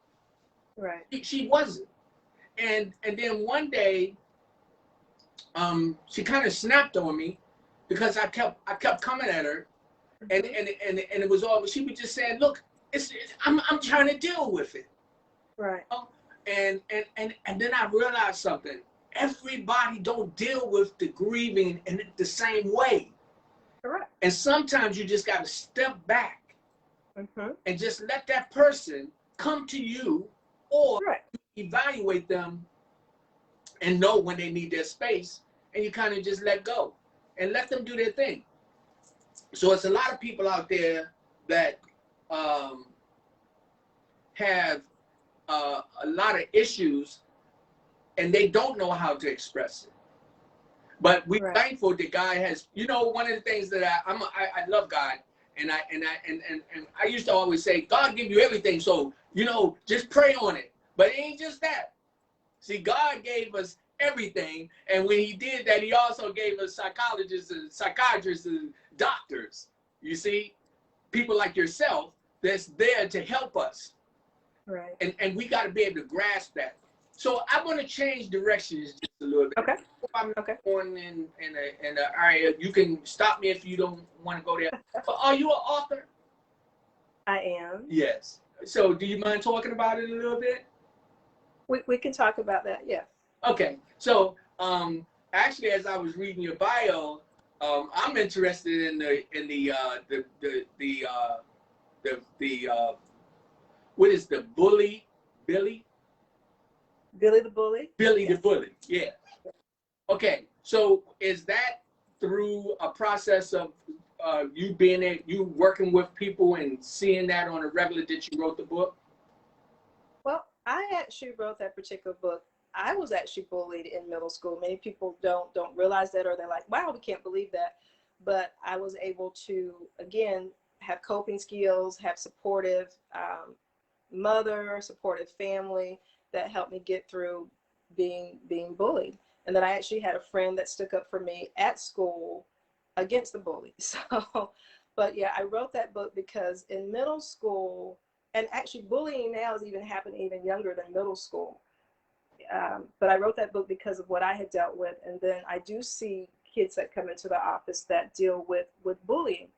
Right. She wasn't. And then one day, she kind of snapped on me because I kept coming at her, and it was all. She was just saying, "Look, I'm trying to deal with it." Right. And then I realized something. Everybody don't deal with the grieving in the same way. Correct. And sometimes you just got to step back and just let that person come to you, or evaluate them and know when they need their space, and you kind of just let go and let them do their thing. So it's a lot of people out there that have a lot of issues, and they don't know how to express it. But we're thankful that God has, one of the things that I love God, And I used to always say, God give you everything, so just pray on it. But it ain't just that. See, God gave us everything, and when He did that, He also gave us psychologists and psychiatrists and doctors. You see, people like yourself that's there to help us. Right. And we got to be able to grasp that. So I want to change directions just a little bit. Okay. I'm Okay. going in an area. You can stop me if you don't want to go there. But are you an author? I am. Yes. So do you mind talking about it a little bit? We can talk about that. Yeah. Okay. So actually, as I was reading your bio, I'm interested in the what is the bully Billy? Billy the Bully. Billy Yes. the Bully. Yeah. Okay. So is that through a process of you working with people and seeing that on a regular that you wrote the book? Well, I actually wrote that particular book. I was actually bullied in middle school. Many people don't realize that, or they're like, wow, we can't believe that. But I was able to, again, have coping skills, have supportive mother, supportive family that helped me get through being bullied. And then I actually had a friend that stuck up for me at school against the bully. So, but yeah, I wrote that book because in middle school, and actually bullying now is even happening even younger than middle school. But I wrote that book because of what I had dealt with. And then I do see kids that come into the office that deal with bullying.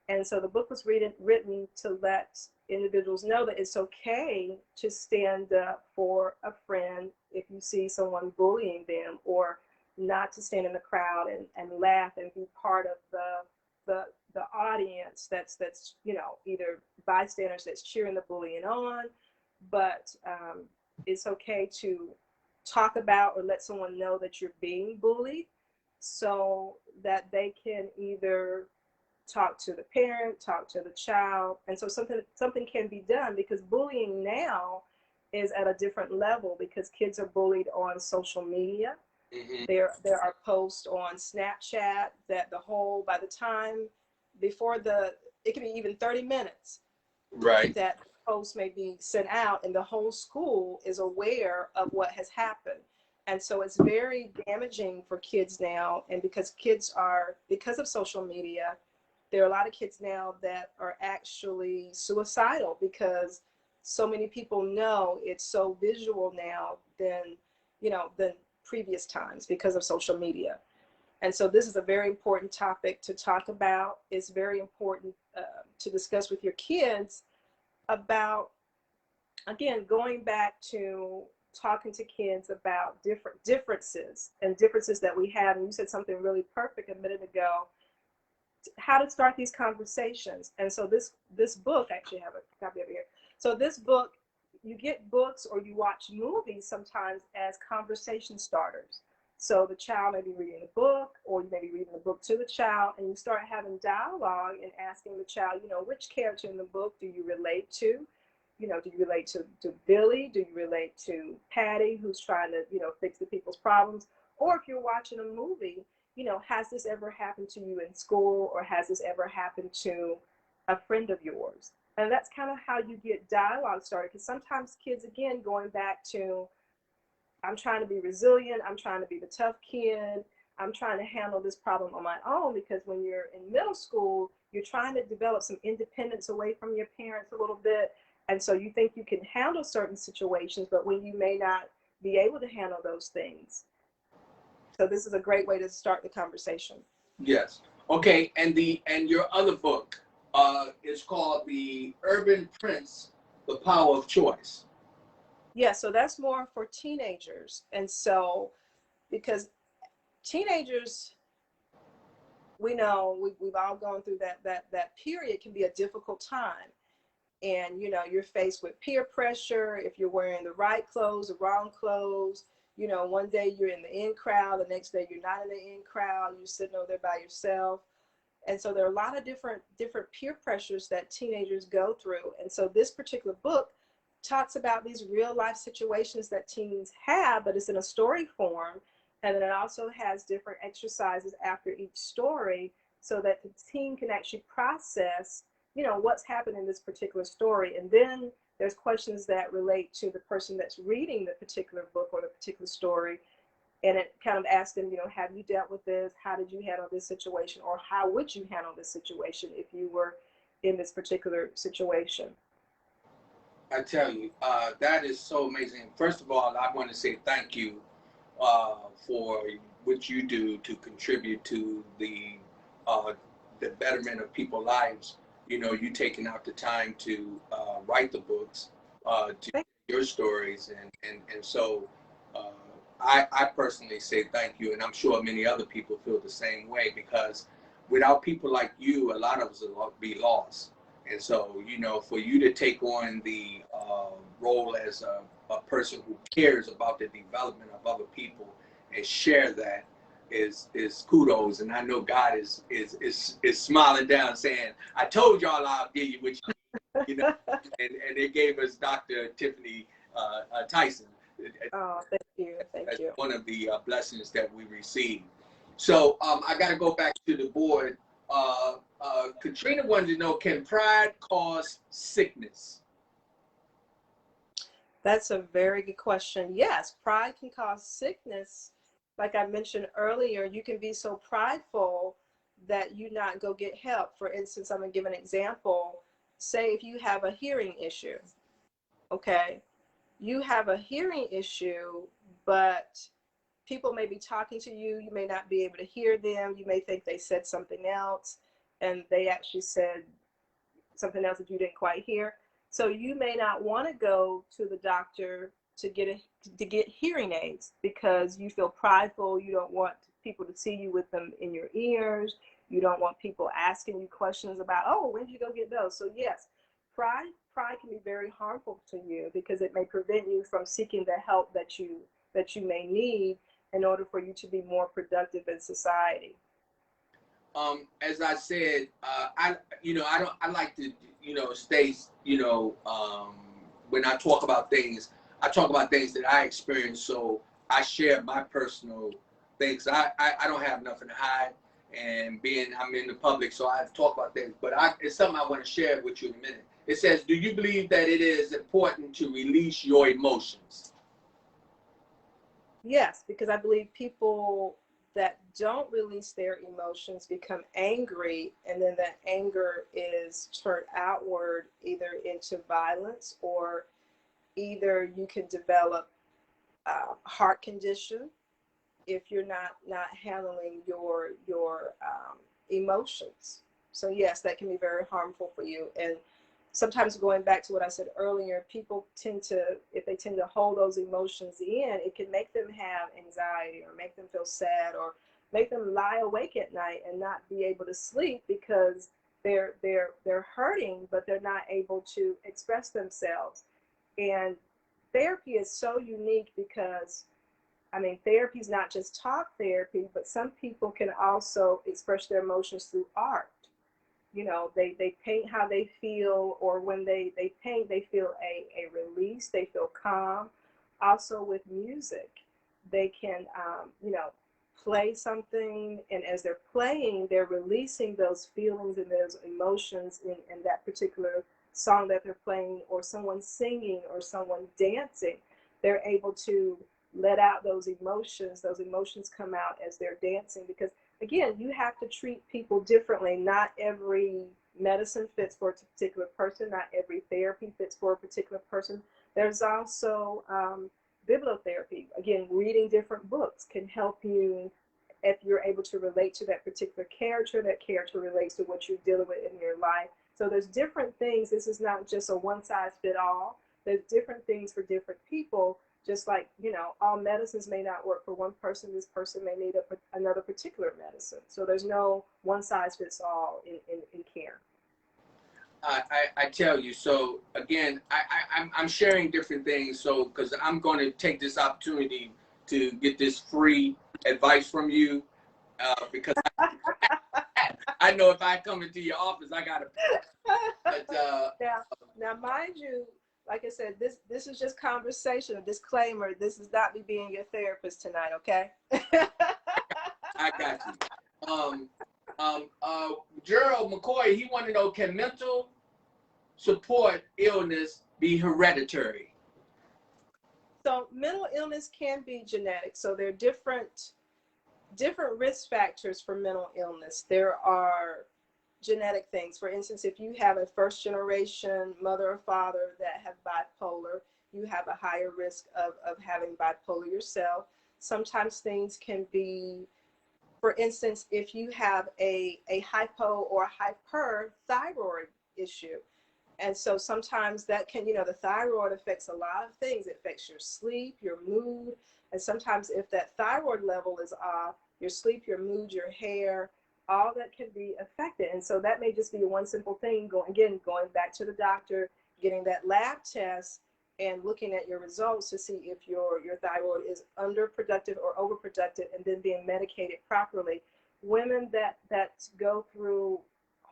And so the book was written to let individuals know that it's okay to stand up for a friend if you see someone bullying them, or not to stand in the crowd and laugh and be part of the audience that's either bystanders that's cheering the bullying on, but it's okay to talk about or let someone know that you're being bullied, so that they can either talk to the parent, talk to the child, and so something can be done, because bullying now is at a different level because kids are bullied on social media. Mm-hmm. There are posts on Snapchat that by the time before it can be even 30 minutes, right, that the post may be sent out and the whole school is aware of what has happened. And so it's very damaging for kids now. And because of social media, there are a lot of kids now that are actually suicidal because so many people know it's so visual now than previous times because of social media. And so this is a very important topic to talk about. It's very important to discuss with your kids about, again, going back to talking to kids about differences that we have. And you said something really perfect a minute ago, how to start these conversations. And so this book, I actually have a copy over here. So this book, you get books or you watch movies sometimes as conversation starters. So the child may be reading a book, or you may be reading a book to the child, and you start having dialogue and asking the child, which character in the book do you relate to? Do you relate to Billy? Do you relate to Patty, who's trying to, fix the people's problems? Or if you're watching a movie, has this ever happened to you in school, or has this ever happened to a friend of yours? And that's kind of how you get dialogue started. Because sometimes kids, again, going back to, I'm trying to be resilient, I'm trying to be the tough kid, I'm trying to handle this problem on my own, because when you're in middle school, you're trying to develop some independence away from your parents a little bit. And so you think you can handle certain situations, but when you may not be able to handle those things. So this is a great way to start the conversation. Yes. Okay. And your other book is called The Urban Prince, The Power of Choice. Yeah. So that's more for teenagers. And so, because teenagers, we know we've all gone through that period, can be a difficult time. And, you're faced with peer pressure. If you're wearing the right clothes, the wrong clothes, one day you're in the in crowd, the next day you're not in the in crowd, you're sitting over there by yourself. And so there are a lot of different peer pressures that teenagers go through. And so this particular book talks about these real life situations that teens have, but it's in a story form. And then it also has different exercises after each story, so that the team can actually process, what's happened in this particular story. And then there's questions that relate to the person that's reading the particular book or the particular story. And it kind of asks them, have you dealt with this? How did you handle this situation? Or how would you handle this situation if you were in this particular situation? I tell you, that is so amazing. First of all, I want to say thank you for what you do to contribute to the betterment of people's lives. You taking out the time to write the books, to your stories, and so I personally say thank you, and I'm sure many other people feel the same way, because without people like you, a lot of us will be lost. And so, for you to take on the role as a person who cares about the development of other people and share that is kudos. And I know God is smiling down, saying, "I told y'all I'll give you what you need." And they gave us Dr. Tiffany Tyson. Oh, thank you. One of the blessings that we received. So I got to go back to the board. Katrina wanted to know, can pride cause sickness? That's a very good question. Yes, pride can cause sickness. Like I mentioned earlier, you can be so prideful that you not go get help. For instance, I'm going to give an example. Say if you have a hearing issue, okay? You have a hearing issue, but people may be talking to you. You may not be able to hear them. You may think they said something else, and they actually said something else that you didn't quite hear. So you may not want to go to the doctor to get hearing aids because you feel prideful. You don't want people to see you with them in your ears. You don't want people asking you questions about, oh, when did you go get those? So yes, pride can be very harmful to you because it may prevent you from seeking the help that you may need in order for you to be more productive in society. As I said, I like to, stay, when I talk about things that I experience. So I share my personal things. I don't have nothing to hide, and I'm in the public, so I talk about things. But it's something I want to share with you in a minute. It says, do you believe that it is important to release your emotions? Yes, because I believe people that don't release their emotions become angry, and then that anger is turned outward either into violence, or either you can develop a heart condition if you're not handling your emotions. So yes, that can be very harmful for you. And sometimes, going back to what I said earlier, people if they tend to hold those emotions in, it can make them have anxiety, or make them feel sad, or make them lie awake at night and not be able to sleep because they're hurting, but they're not able to express themselves. And therapy is so unique because, therapy is not just talk therapy, but some people can also express their emotions through art. They paint how they feel, or when they paint, they feel a release, they feel calm. Also with music, they can, play something, and as they're playing, they're releasing those feelings and those emotions in that particular song that they're playing, or someone singing, or someone dancing. They're able to let out those emotions. Those emotions come out as they're dancing, because again, you have to treat people differently. Not every medicine fits for a particular person. Not every therapy fits for a particular person. There's also bibliotherapy. Again, reading different books can help you if you're able to relate to that particular character. That character relates to what you're dealing with in your life. So there's different things. This is not just a one-size-fits-all. There's different things for different people. Just like, all medicines may not work for one person. This person may need another particular medicine. So there's no one size fits all in care. I tell you, so again, I'm sharing different things. So, because I'm going to take this opportunity to get this free advice from you, because I know if I come into your office, I got to. But now, mind you, like I said, this is just conversation. A disclaimer: this is not me being your therapist tonight, okay? I got you. Gerald McCoy, he want to know, can mental support illness be hereditary? So mental illness can be genetic. So there are different risk factors for mental illness. There are genetic things. For instance, if you have a first generation mother or father that have bipolar, you have a higher risk of having bipolar yourself. Sometimes things can be, for instance, if you have a hypo or hyperthyroid issue. And so sometimes that can, the thyroid affects a lot of things. It affects your sleep, your mood. And sometimes if that thyroid level is off, your sleep, your mood, your hair, all that can be affected. And so that may just be one simple thing, going back to the doctor, getting that lab test and looking at your results to see if your thyroid is underproductive or overproductive, and then being medicated properly. Women that go through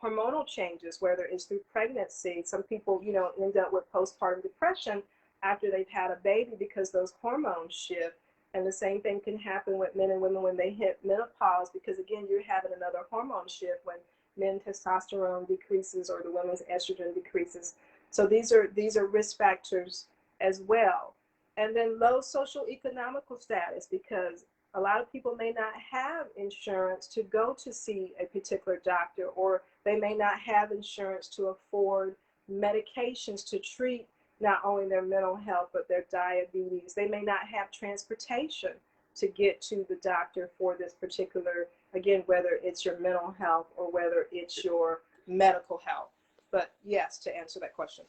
hormonal changes, whether it's through pregnancy, some people, end up with postpartum depression after they've had a baby because those hormones shift. And the same thing can happen with men and women when they hit menopause, because again, you're having another hormone shift when men's testosterone decreases or the women's estrogen decreases. So these are risk factors as well. And then low social economical status, because a lot of people may not have insurance to go to see a particular doctor, or they may not have insurance to afford medications to treat not only their mental health, but their diabetes. They may not have transportation to get to the doctor for this particular, again, whether it's your mental health or whether it's your medical health. But yes, to answer that question.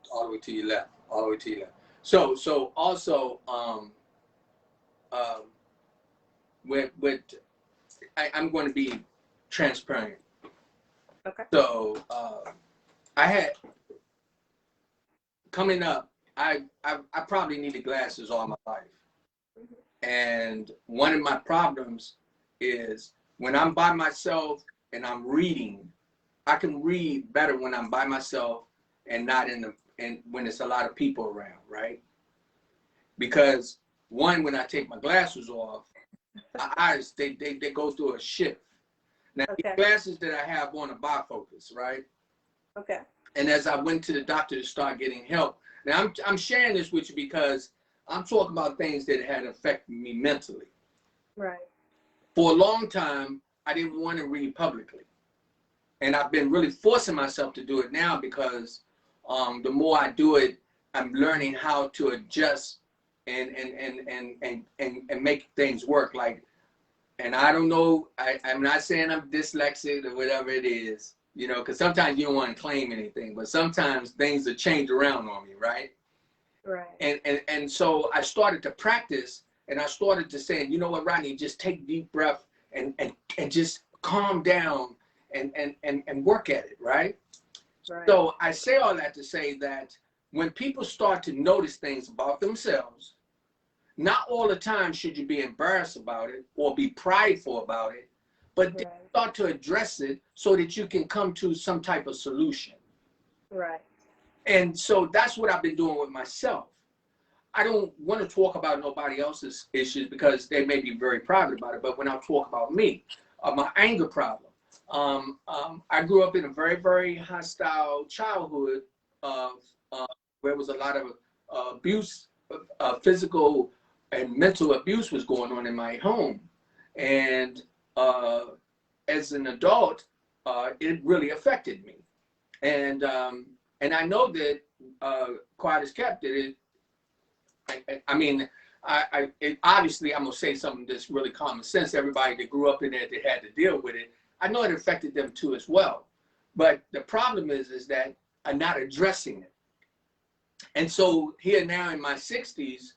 All the way to your left, all the way to your left. So also, I'm going to be transparent. Okay. So I had, coming up, I probably needed glasses all my life. Mm-hmm. And one of my problems is when I'm by myself and I'm reading, I can read better when I'm by myself and not when it's a lot of people around, right? Because one, when I take my glasses off, my eyes, they go through a shift. Now, okay. The glasses that I have on are bifocals, right? Okay. And as I went to the doctor to start getting help, now I'm sharing this with you because I'm talking about things that had affected me mentally. Right. For a long time, I didn't want to read publicly. And I've been really forcing myself to do it now because the more I do it, I'm learning how to adjust and make things work. Like, and I don't know, I'm not saying I'm dyslexic or whatever it is, because sometimes you don't want to claim anything, but sometimes things are changed around on me, right? Right. And so I started to practice, and I started to say, you know what, Rodney, just take deep breath and just calm down and work at it, right? Right. So I say all that to say that when people start to notice things about themselves, not all the time should you be embarrassed about it or be prideful about it, but right. start to address it so that you can come to some type of solution. Right. And so that's what I've been doing with myself. I don't want to talk about nobody else's issues because they may be very private about it, but when I talk about me, my anger problem, I grew up in a very, very hostile childhood where there was a lot of abuse, physical and mental abuse was going on in my home. And as an adult, it really affected me. And I know that quiet as kept it. Obviously, I'm gonna say something that's really common sense. Everybody that grew up in it that had to deal with it, I know it affected them too as well. But the problem is that I'm not addressing it. And so here now in my 60s,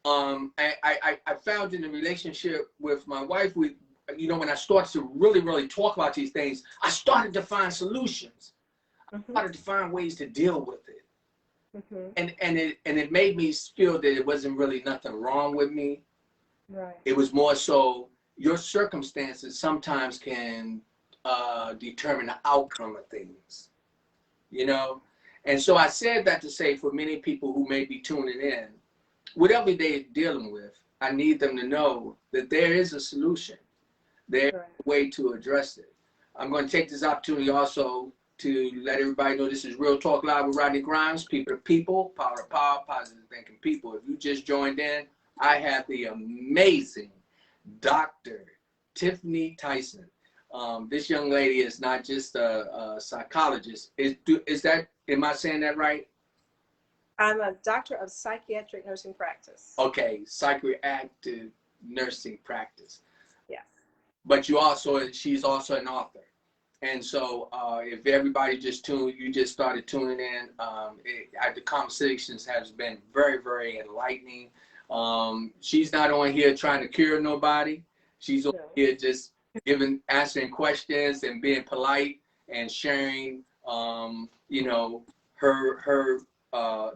I found in a relationship with my wife, when I started to really, really talk about these things, I started to find solutions. Mm-hmm. I started to find ways to deal with it. Mm-hmm. And it made me feel that it wasn't really nothing wrong with me. Right. It was more so your circumstances sometimes can determine the outcome of things, And so I said that to say for many people who may be tuning in, whatever they're dealing with, I need them to know that there is a solution. There's Right. a way to address it. I'm going to take this opportunity also to let everybody know this is Real Talk Live with Rodney Grimes, people to people, power to power, positive thinking people. If you just joined in, I have the amazing Dr. Tiffany Tyson. This young lady is not just a psychologist. Is that, am I saying that right? I'm a doctor of psychiatric nursing practice. Okay, psychiatric nursing practice. Yes. But she's also an author. And so if everybody you just started tuning in, the conversations has been very, very enlightening. She's not on here trying to cure nobody. She's on here just answering questions and being polite and sharing, her,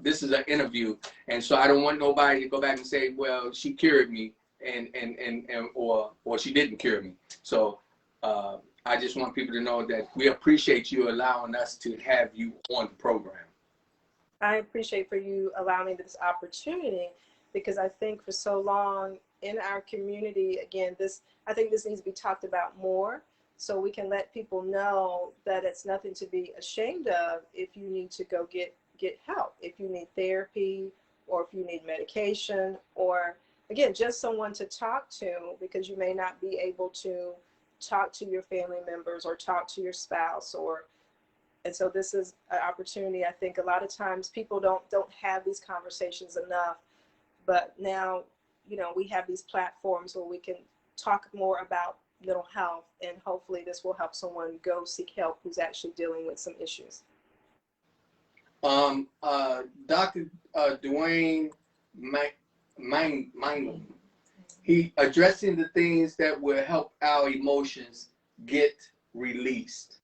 this is an interview. And so I don't want nobody to go back and say, well, she cured me or she didn't cure me. So, I just want people to know that we appreciate you allowing us to have you on the program. I appreciate for you allowing me this opportunity, because I think for so long in our community, again, I think this needs to be talked about more, so we can let people know that it's nothing to be ashamed of if you need to go get help, if you need therapy, or if you need medication, or again, just someone to talk to, because you may not be able to talk to your family members or talk to your spouse, and so this is an opportunity. I think a lot of times people don't have these conversations enough, but now, we have these platforms where we can talk more about mental health, and hopefully this will help someone go seek help who's actually dealing with some issues. Dr. Dwayne Mangum, he addressing the things that will help our emotions get released.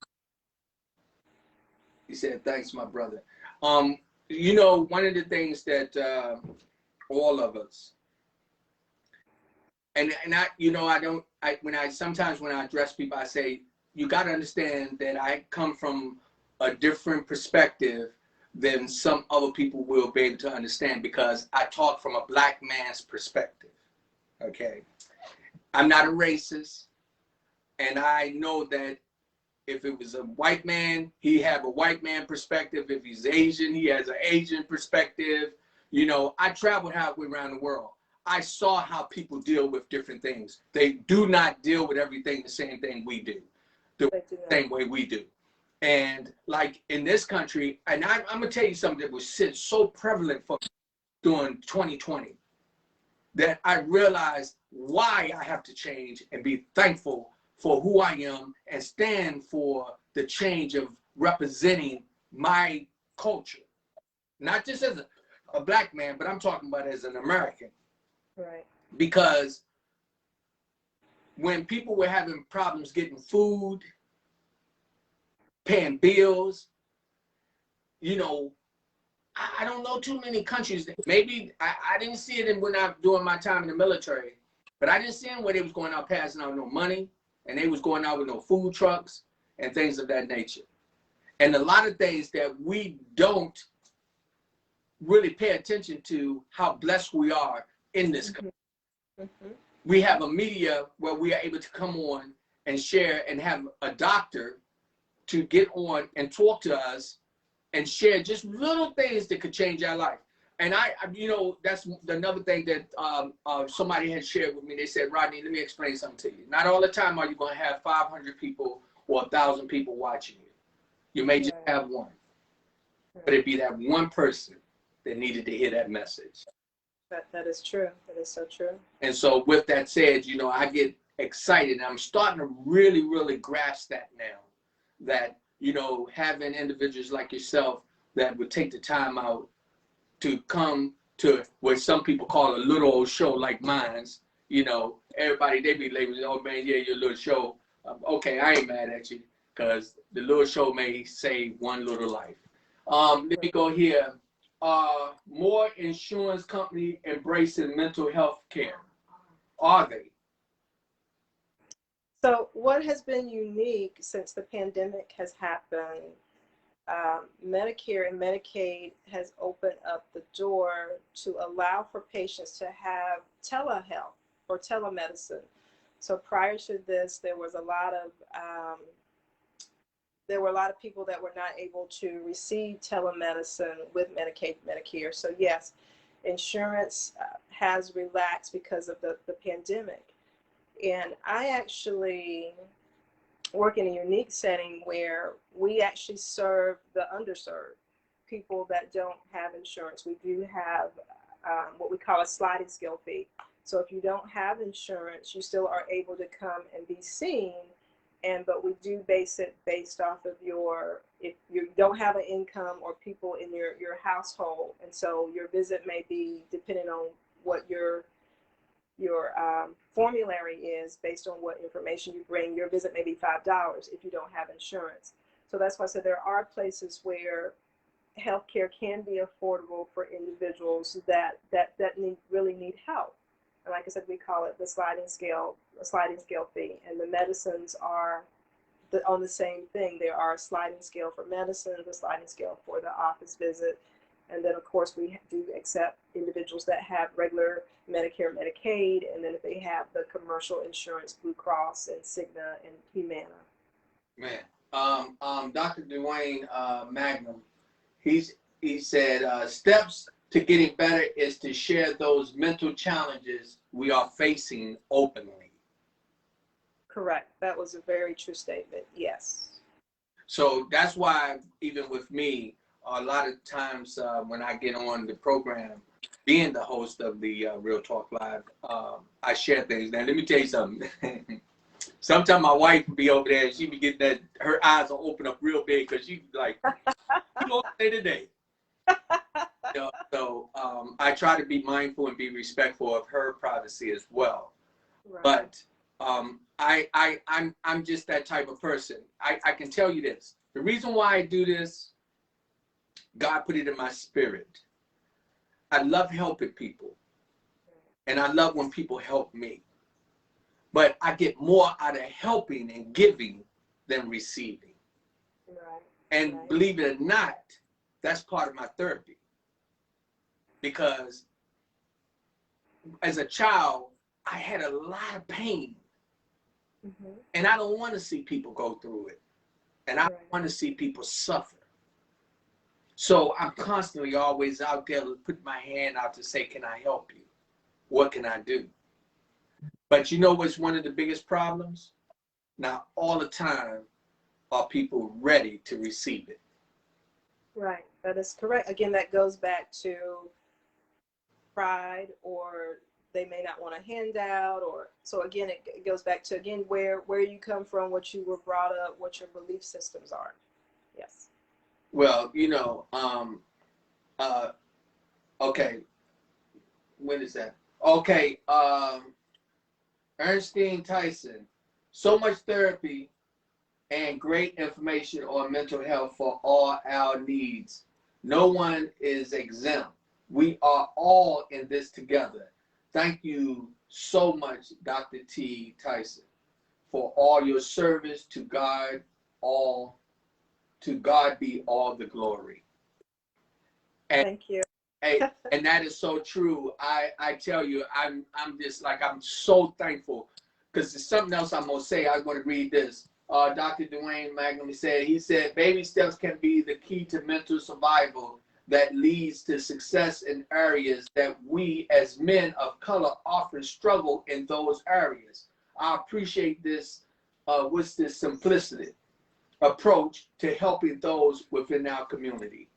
He said, thanks, my brother. One of the things that all of us, and sometimes when I address people, I say, you got to understand that I come from a different perspective than some other people will be able to understand, because I talk from a black man's perspective. Okay. I'm not a racist, and I know that if it was a white man, he have a white man perspective. If he's Asian, he has an Asian perspective. I traveled halfway around the world. I saw how people deal with different things. They do not deal with everything the same thing we do, the same way we do. And like in this country, and I'm gonna tell you something that was so prevalent for during 2020, that I realized why I have to change and be thankful for who I am and stand for the change of representing my culture. Not just as a black man, but I'm talking about as an American. Right. Because when people were having problems getting food, paying bills, I don't know too many countries that maybe I didn't see it when I doing my time in the military, but I didn't see them where they was going out passing out no money, and they was going out with no food trucks and things of that nature. And a lot of things that we don't really pay attention to, how blessed we are in this country. Mm-hmm. We have a media where we are able to come on and share, and have a doctor to get on and talk to us and share just little things that could change our life. And that's another thing that somebody had shared with me. They said, Rodney, let me explain something to you. Not all the time are you going to have 500 people or 1,000 people watching you. You may just have one. But it'd be that one person that needed to hear that message. That is true. That is so true. And so with that said, I get excited, and I'm starting to really, really grasp that now. That, having individuals like yourself that would take the time out to come to what some people call a little old show like mine's. Everybody, they be labeling, oh man, yeah, your little show. Okay, I ain't mad at you, because the little show may save one little life. Let me go here. More insurance company embracing mental health care. Are they? So what has been unique since the pandemic has happened, Medicare and Medicaid has opened up the door to allow for patients to have telehealth or telemedicine. So prior to this, there was a lot of people that were not able to receive telemedicine with Medicaid, Medicare. So yes, insurance has relaxed because of the pandemic. And I actually work in a unique setting where we actually serve the underserved, people that don't have insurance. We do have what we call a sliding scale fee. So if you don't have insurance, you still are able to come and be seen. But we do base it based off of if you don't have an income or people in your household. And so your visit may be depending on what your formulary is based on what information you bring. Your visit may be $5 if you don't have insurance. So that's why I said there are places where healthcare can be affordable for individuals that really need help. And like I said, we call it the sliding scale fee. And the medicines are on the same thing. There are a sliding scale for medicine, the sliding scale for the office visit. And then, of course, we do accept individuals that have regular Medicare, Medicaid, and then if they have the commercial insurance, Blue Cross and Cigna and Humana. Man, Dr. Dwayne Magnum, he said steps to getting better is to share those mental challenges we are facing openly. Correct. That was a very true statement. Yes. So that's why even with me, a lot of times when I get on the program, being the host of the Real Talk Live, I share things. Now, let me tell you something. Sometimes my wife will be over there and she be getting that, her eyes will open up real big because she be like, you know, day to day. So I try to be mindful and be respectful of her privacy as well. Right. But I'm just that type of person. I can tell you this. The reason why I do this, God put it in my spirit. I love helping people. And I love when people help me. But I get more out of helping and giving than receiving. Right. And right. Believe it or not, that's part of my therapy. Because as a child, I had a lot of pain. Mm-hmm. And I don't want to see people go through it. And I Right. want to see people suffer. So I'm constantly always out there putting my hand out to say, can I help you? What can I do? But you know what's one of the biggest problems? Not all the time are people ready to receive it. Right. That is correct. Again, that goes back to pride, or they may not want a handout, or so again it goes back to again where you come from, what you were brought up, what your belief systems are. Yes. Well, you know, okay, when is that? Okay, Ernestine Tyson, so much therapy and great information on mental health for all our needs. No one is exempt. We are all in this together. Thank you so much, Dr. T. Tyson, for all your service to God. To God be all the glory. And, Thank you. and that is so true. I tell you, I'm just like, I'm so thankful, because there's something else I'm gonna say. I want to read this. Dr. Dwayne Magnum he said, baby steps can be the key to mental survival that leads to success in areas that we as men of color often struggle in those areas. I appreciate this, what's this simplicity approach to helping those within our community.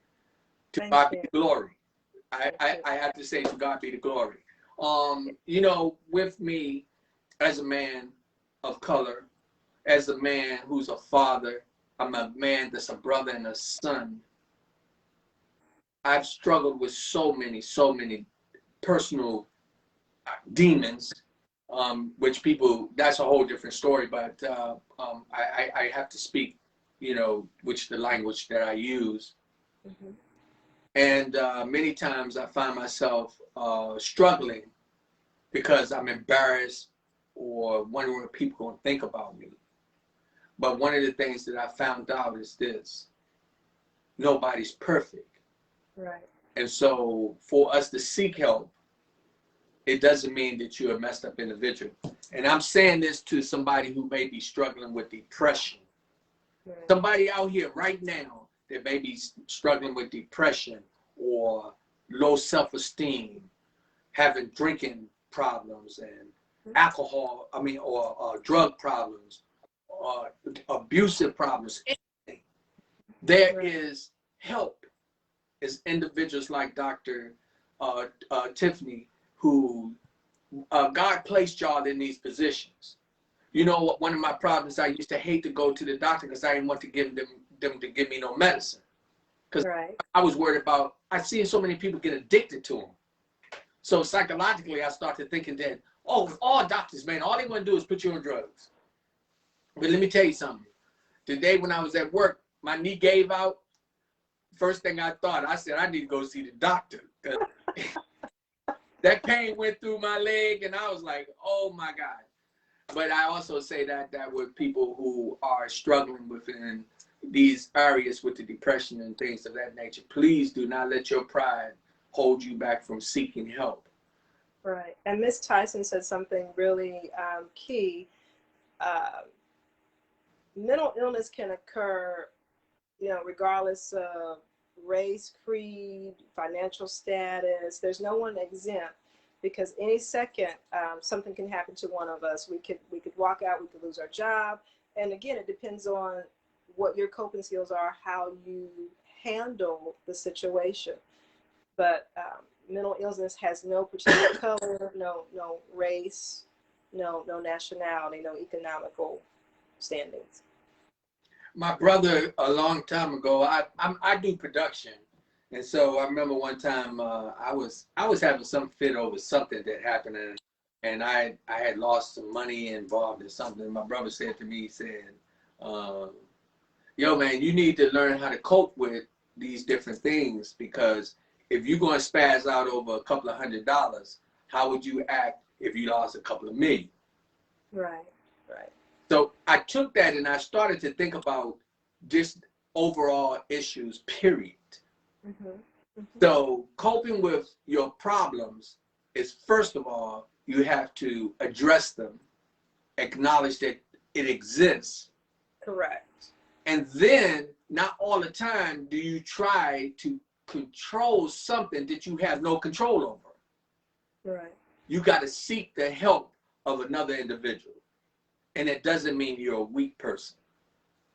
To Thank God you. be the glory. I have to say, to God be the glory. You know, with me as a man of color, as a man who's a father, I'm a man that's a brother and a son. I've struggled with so many personal demons, which people, that's a whole different story, but I have to speak, you know, which the language that I use. Mm-hmm. And many times I find myself struggling because I'm embarrassed or wondering what people are going to think about me. But one of the things that I found out is this: nobody's perfect. Right. And so for us to seek help, it doesn't mean that you're a messed up individual. And I'm saying this to somebody who may be struggling with depression. Right. Somebody out here right now that may be struggling with depression or low self-esteem, having drinking problems and alcohol, or drug problems, or abusive problems. There is help. Is individuals like Dr. Tiffany, who God placed y'all in these positions. You know what? One of my problems, I used to hate to go to the doctor because I didn't want to give them to give me no medicine. Because I was worried about, I seen so many people get addicted to them. So psychologically, I started thinking that, oh, all doctors, man, all they want to do is put you on drugs. But let me tell you something. Today when I was at work, my knee gave out. First thing I thought, I said, I need to go see the doctor. That pain went through my leg, and I was like, oh my God. But I also say that with people who are struggling within these areas with the depression and things of that nature, please do not let your pride hold you back from seeking help. Right. And Miss Tyson said something really key. Mental illness can occur, regardless of race, creed, financial status. There's no one exempt, because any second something can happen to one of us. We could walk out, we could lose our job. And again, it depends on what your coping skills are, how you handle the situation. But mental illness has no particular color, no race, no nationality, no economical standings. My brother, a long time ago, I do production, and so I remember one time I was having some fit over something that happened, and I had lost some money involved in something. My brother said to me, he said, "Yo, man, you need to learn how to cope with these different things, because if you're going to spaz out over a couple of $100, how would you act if you lost a couple of million?" Right. So I took that and I started to think about just overall issues, period. Mm-hmm. Mm-hmm. So coping with your problems is, first of all, you have to address them, acknowledge that it exists. Correct. And then not all the time do you try to control something that you have no control over. Right. You got to seek the help of another individual. And it doesn't mean you're a weak person.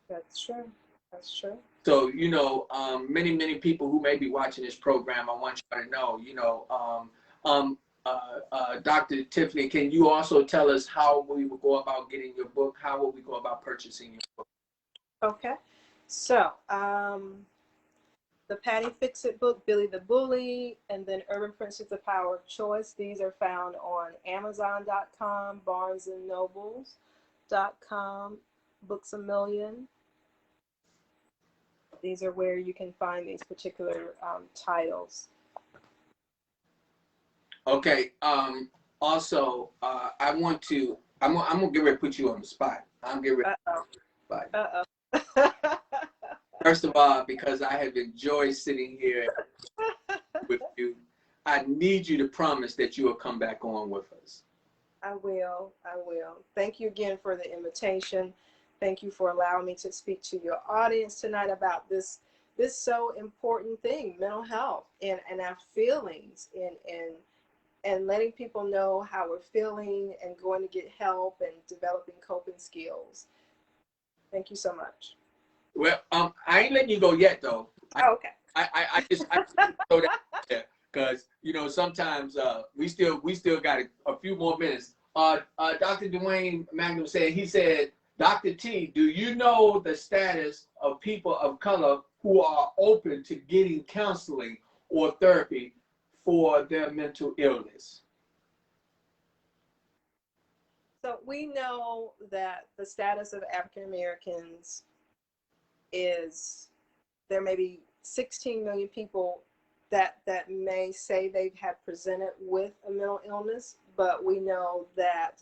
That's true. So, many people who may be watching this program, I want you to know, Dr. Tiffany, can you also tell us how we will go about getting your book? How will we go about purchasing your book? Okay. So, the Patty Fix-It book, Billy the Bully, and then Urban Princess, The Power of Choice. These are found on Amazon.com, BarnesandNobles.com, Books A Million. These are where you can find these particular titles. Okay. Also, I'm gonna get ready to put you on the spot. I'm getting ready to put you on the spot. First of all, because I have enjoyed sitting here with you, I need you to promise that you will come back on with us. I will. Thank you again for the invitation. Thank you for allowing me to speak to your audience tonight about this so important thing, mental health, and our feelings, and letting people know how we're feeling and going to get help and developing coping skills. Thank you so much. Well, I ain't letting you go yet, though. Okay. I just throw that there, because sometimes we still got a few more minutes. Dr. Dwayne Magnum said, Dr. T, do you know the status of people of color who are open to getting counseling or therapy for their mental illness? So we know that the status of African Americans is, there may be 16 million people that may say they have presented with a mental illness, but we know that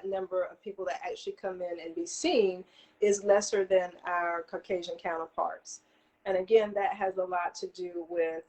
number of people that actually come in and be seen is lesser than our Caucasian counterparts. And again, that has a lot to do with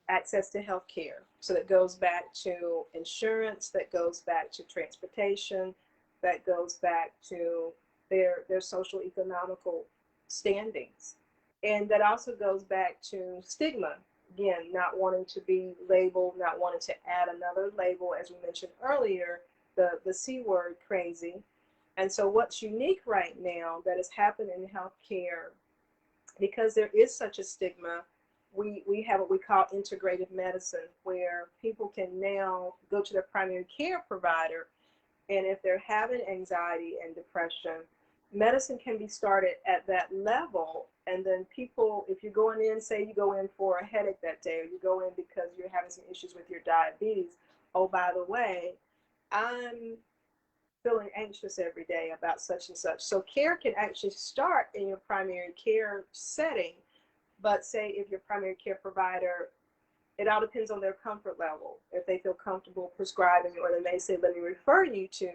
access to health care. So that goes back to insurance, that goes back to transportation, that goes back to their social economical standings. And that also goes back to stigma. Again, not wanting to be labeled, not wanting to add another label, as we mentioned earlier, the C word, crazy. And so what's unique right now that has happened in healthcare, because there is such a stigma, we have what we call integrative medicine, where people can now go to their primary care provider, and if they're having anxiety and depression, medicine can be started at that level. And then people, if you're going in, say you go in for a headache that day, or you go in because you're having some issues with your diabetes, oh, by the way, I'm feeling anxious every day about such and such. So care can actually start in your primary care setting. But say if your primary care provider, it all depends on their comfort level. If they feel comfortable prescribing, or they may say, let me refer you to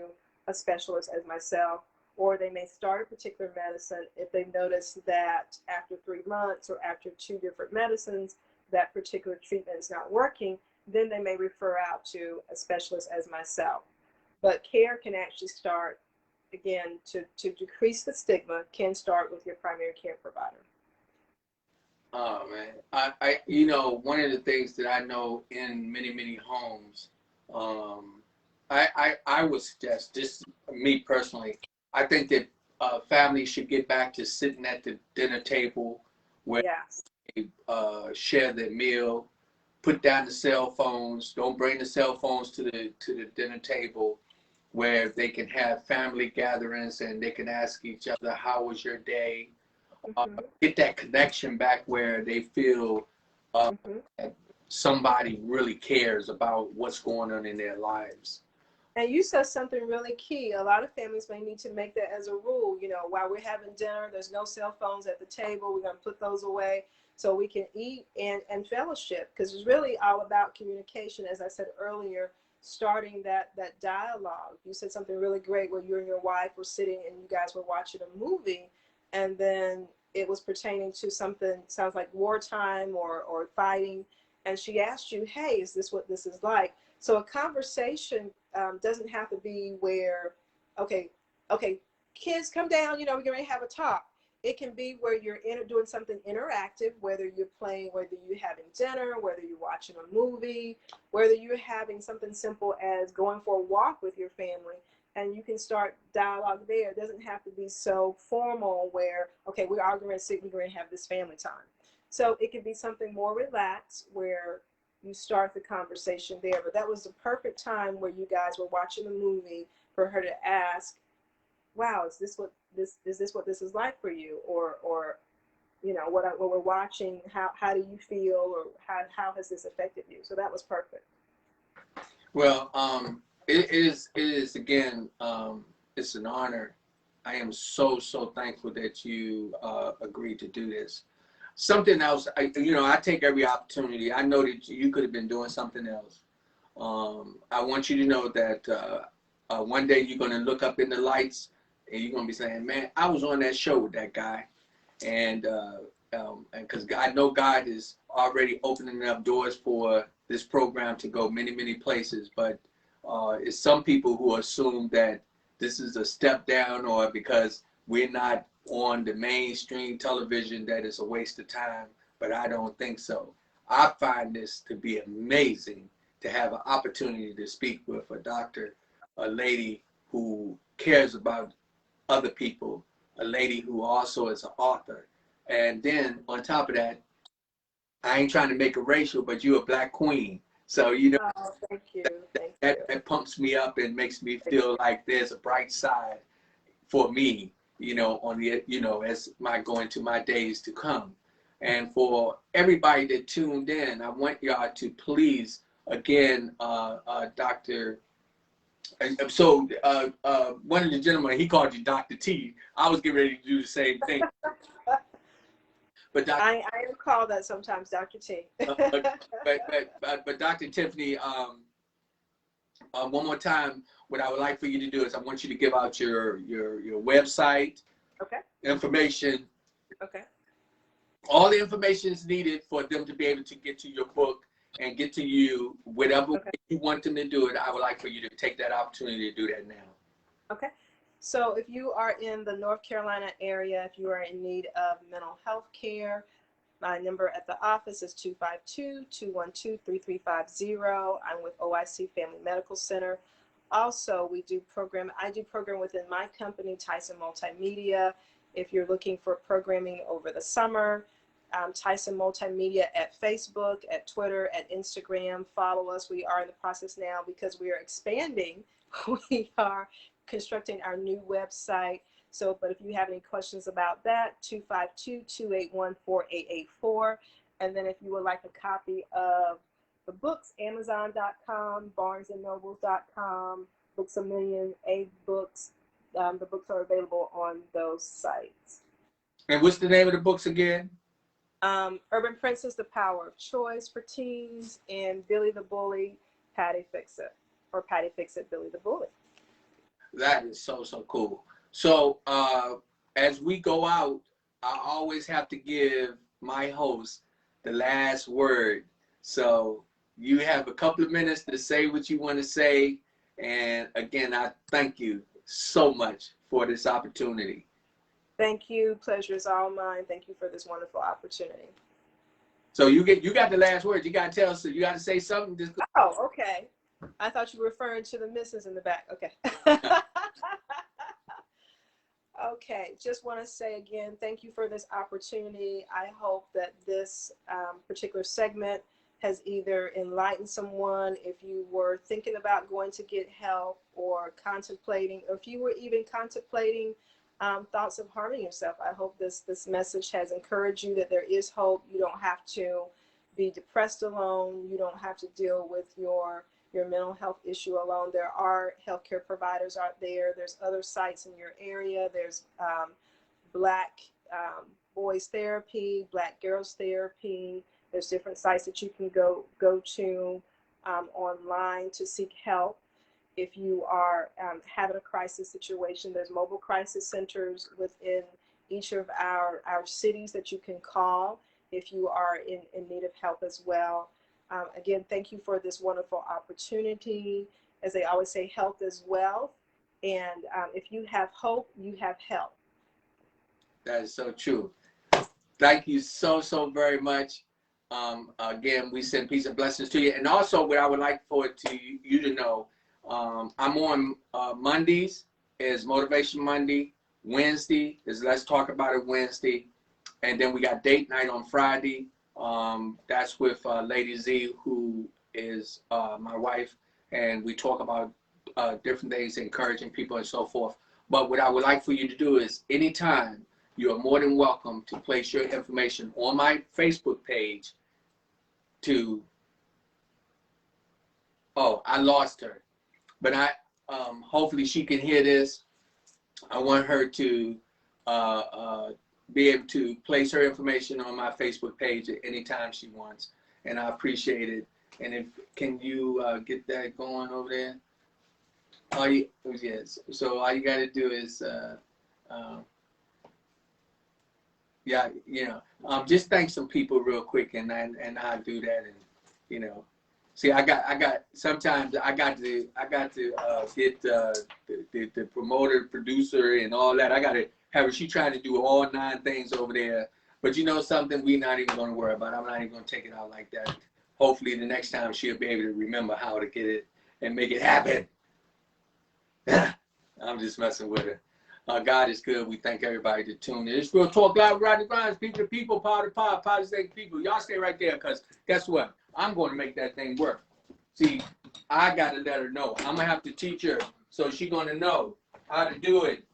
a specialist as myself, or they may start a particular medicine if they notice that after 3 months or after 2 different medicines, that particular treatment is not working, then they may refer out to a specialist as myself. But care can actually start, again, to decrease the stigma, can start with your primary care provider. Oh man, I you know, one of the things that I know in many homes, I would suggest, just me personally, I think that families should get back to sitting at the dinner table where Yes. they share their meal, put down the cell phones, don't bring the cell phones to the dinner table, where they can have family gatherings and they can ask each other, how was your day? Get that connection back where they feel that somebody really cares about what's going on in their lives. And you said something really key. A lot of families may need to make that as a rule. You know, while we're having dinner, there's no cell phones at the table. We're going to put those away so we can eat and fellowship, because it's really all about communication. As I said earlier, starting that dialogue. You said something really great where you and your wife were sitting and you guys were watching a movie, and then it was pertaining to something, sounds like wartime or fighting, and she asked you, hey, is this what this is like? So a conversation doesn't have to be where, okay, kids, come down, you know, we're going to have a talk. It can be where you're doing something interactive, whether you're playing, whether you're having dinner, whether you're watching a movie, whether you're having something simple as going for a walk with your family, and you can start dialogue there. It doesn't have to be so formal where, okay, we're all going to sit, we're going to have this family time. So it can be something more relaxed where you start the conversation there. But that was the perfect time where you guys were watching a movie for her to ask, wow, is this what this is like for you? Or you know, what we're watching, how do you feel, or how has this affected you? So that was perfect. Well, it is again, it's an honor. I am so thankful that you agreed to do this. Something else, I take every opportunity. I know that you could have been doing something else. I want you to know that one day you're going to look up in the lights and you're going to be saying, man, I was on that show with that guy. And because I know God is already opening up doors for this program to go many places. But it's some people who assume that this is a step down, or because we're not on the mainstream television that it's a waste of time. But I don't think so. I find this to be amazing to have an opportunity to speak with a doctor, a lady who cares about other people, a lady who also is an author. And then on top of that, I ain't trying to make it racial, but you're a Black queen. So, you know, Thank you. that pumps me up and makes me feel like there's a bright side for me, you know, on the, you know, as my going to my days to come. And for everybody that tuned in, I want y'all to please, again, Dr. So one of the gentlemen, he called you Dr. T. I was getting ready to do the same thing. But I am called that sometimes, Dr. T. but Dr. Tiffany, one more time, what I would like for you to do is I want you to give out your website, Okay. information. Okay. All the information is needed for them to be able to get to your book and get to you whatever Okay. you want them to do it. I would like for you to take that opportunity to do that now. Okay. So if you are in the North Carolina area, if you are in need of mental health care, my number at the office is 252-212-3350. I'm with OIC Family Medical Center. Also, I do program within my company, Tyson Multimedia. If you're looking for programming over the summer, Tyson Multimedia at Facebook, at Twitter, at Instagram. Follow us. We are in the process now because we are expanding. We are constructing our new website. So, but if you have any questions about that, 252-281-4884. And then if you would like a copy of the books, Amazon.com, BarnesandNobles.com, Books A Million, A Books. The books are available on those sites. And what's the name of the books again? Urban Princess, The Power of Choice for teens, and Billy the Bully, Patty Fix It, or Patty Fix It, Billy the Bully. That is so cool. So as we go out, I always have to give my host the last word. So you have a couple of minutes to say what you want to say. And again, I thank you so much for this opportunity. Thank you. Pleasure is all mine. Thank you for this wonderful opportunity. So you got the last word. You got to tell us. You got to say something. Oh, okay. I thought you were referring to the missus in the back. Okay. Okay. Just want to say again, thank you for this opportunity. I hope that this particular segment has either enlightened someone if you were thinking about going to get help or contemplating, or if you were even contemplating thoughts of harming yourself. I hope this message has encouraged you that there is hope. You don't have to be depressed alone. You don't have to deal with your mental health issue alone. There are healthcare providers out there. There's other sites in your area. There's Black boys therapy, Black girls therapy. There's different sites that you can go to online to seek help. If you are having a crisis situation, there's mobile crisis centers within each of our cities that you can call if you are in need of help as well. Again, thank you for this wonderful opportunity. As they always say, health is wealth. And if you have hope, you have help. That is so true. Thank you so very much. Again, we send peace and blessings to you. And also what I would like for you to know, I'm on Mondays is Motivation Monday. Wednesday is Let's Talk About It Wednesday. And then we got Date Night on Friday. That's with Lady Z, who is my wife. And we talk about different things, encouraging people and so forth. But what I would like for you to do is anytime, you are more than welcome to place your information on my Facebook page to, oh, I lost her. But hopefully she can hear this. I want her to be able to place her information on my Facebook page at any time she wants. And I appreciate it. And can you get that going over there? Yes. So all you got to do is, just thank some people real quick, and I'll do that. And see, sometimes I got to get the promoter, producer, and all that. I got to have her. She trying to do all 9 things over there. But you know something, we're not even going to worry about it. I'm not even going to take it out like that. Hopefully the next time she'll be able to remember how to get it and make it happen. I'm just messing with her. God is good. We thank everybody to tune in. It's Real Talk Live with Rodney Grimes. People to people, power to power, power to thank people. Y'all stay right there, because guess what? I'm going to make that thing work. See, I got to let her know. I'm going to have to teach her so she's going to know how to do it.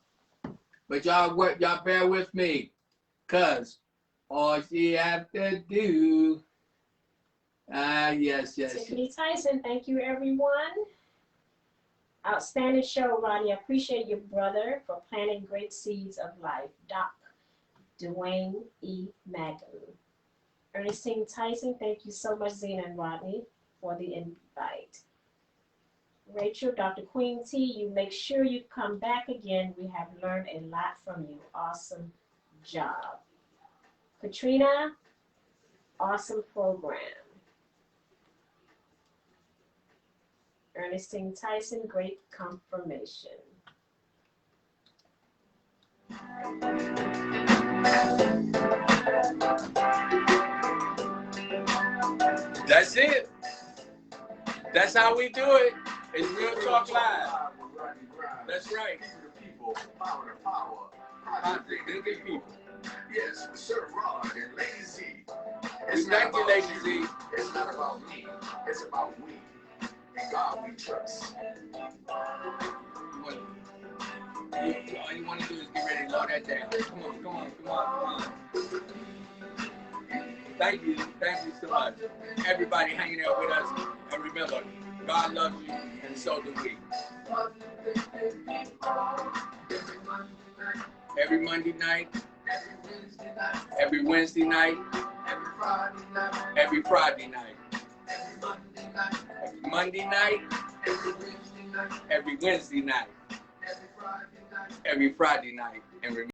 But y'all bear with me, because all she have to do. Yes. Tiffany Tyson, thank you, everyone. Outstanding show, Rodney. I appreciate your brother for planting great seeds of life. Doc Dwayne E. Magdalene. Ernestine Tyson, thank you so much, Zena and Rodney, for the invite. Rachel, Dr. Queen T, you make sure you come back again. We have learned a lot from you. Awesome job. Katrina, awesome program. Ernestine Tyson, Great Confirmation. That's it. That's how we do it. It's Real Talk Live. That's right. People, power to power, positive thinking people. Yes, with Sir Rod and Lady Z. It's not Thank you, about Lady you. Z. It's not about me. It's about we. And God we trust. All you want to do is get ready to load that down. Come on. Thank you so much. Everybody hanging out with us. And remember, God loves you, and so do we. Every Monday night, every Wednesday night, every Friday night, every Monday night, every Wednesday night, every Friday night, and remember.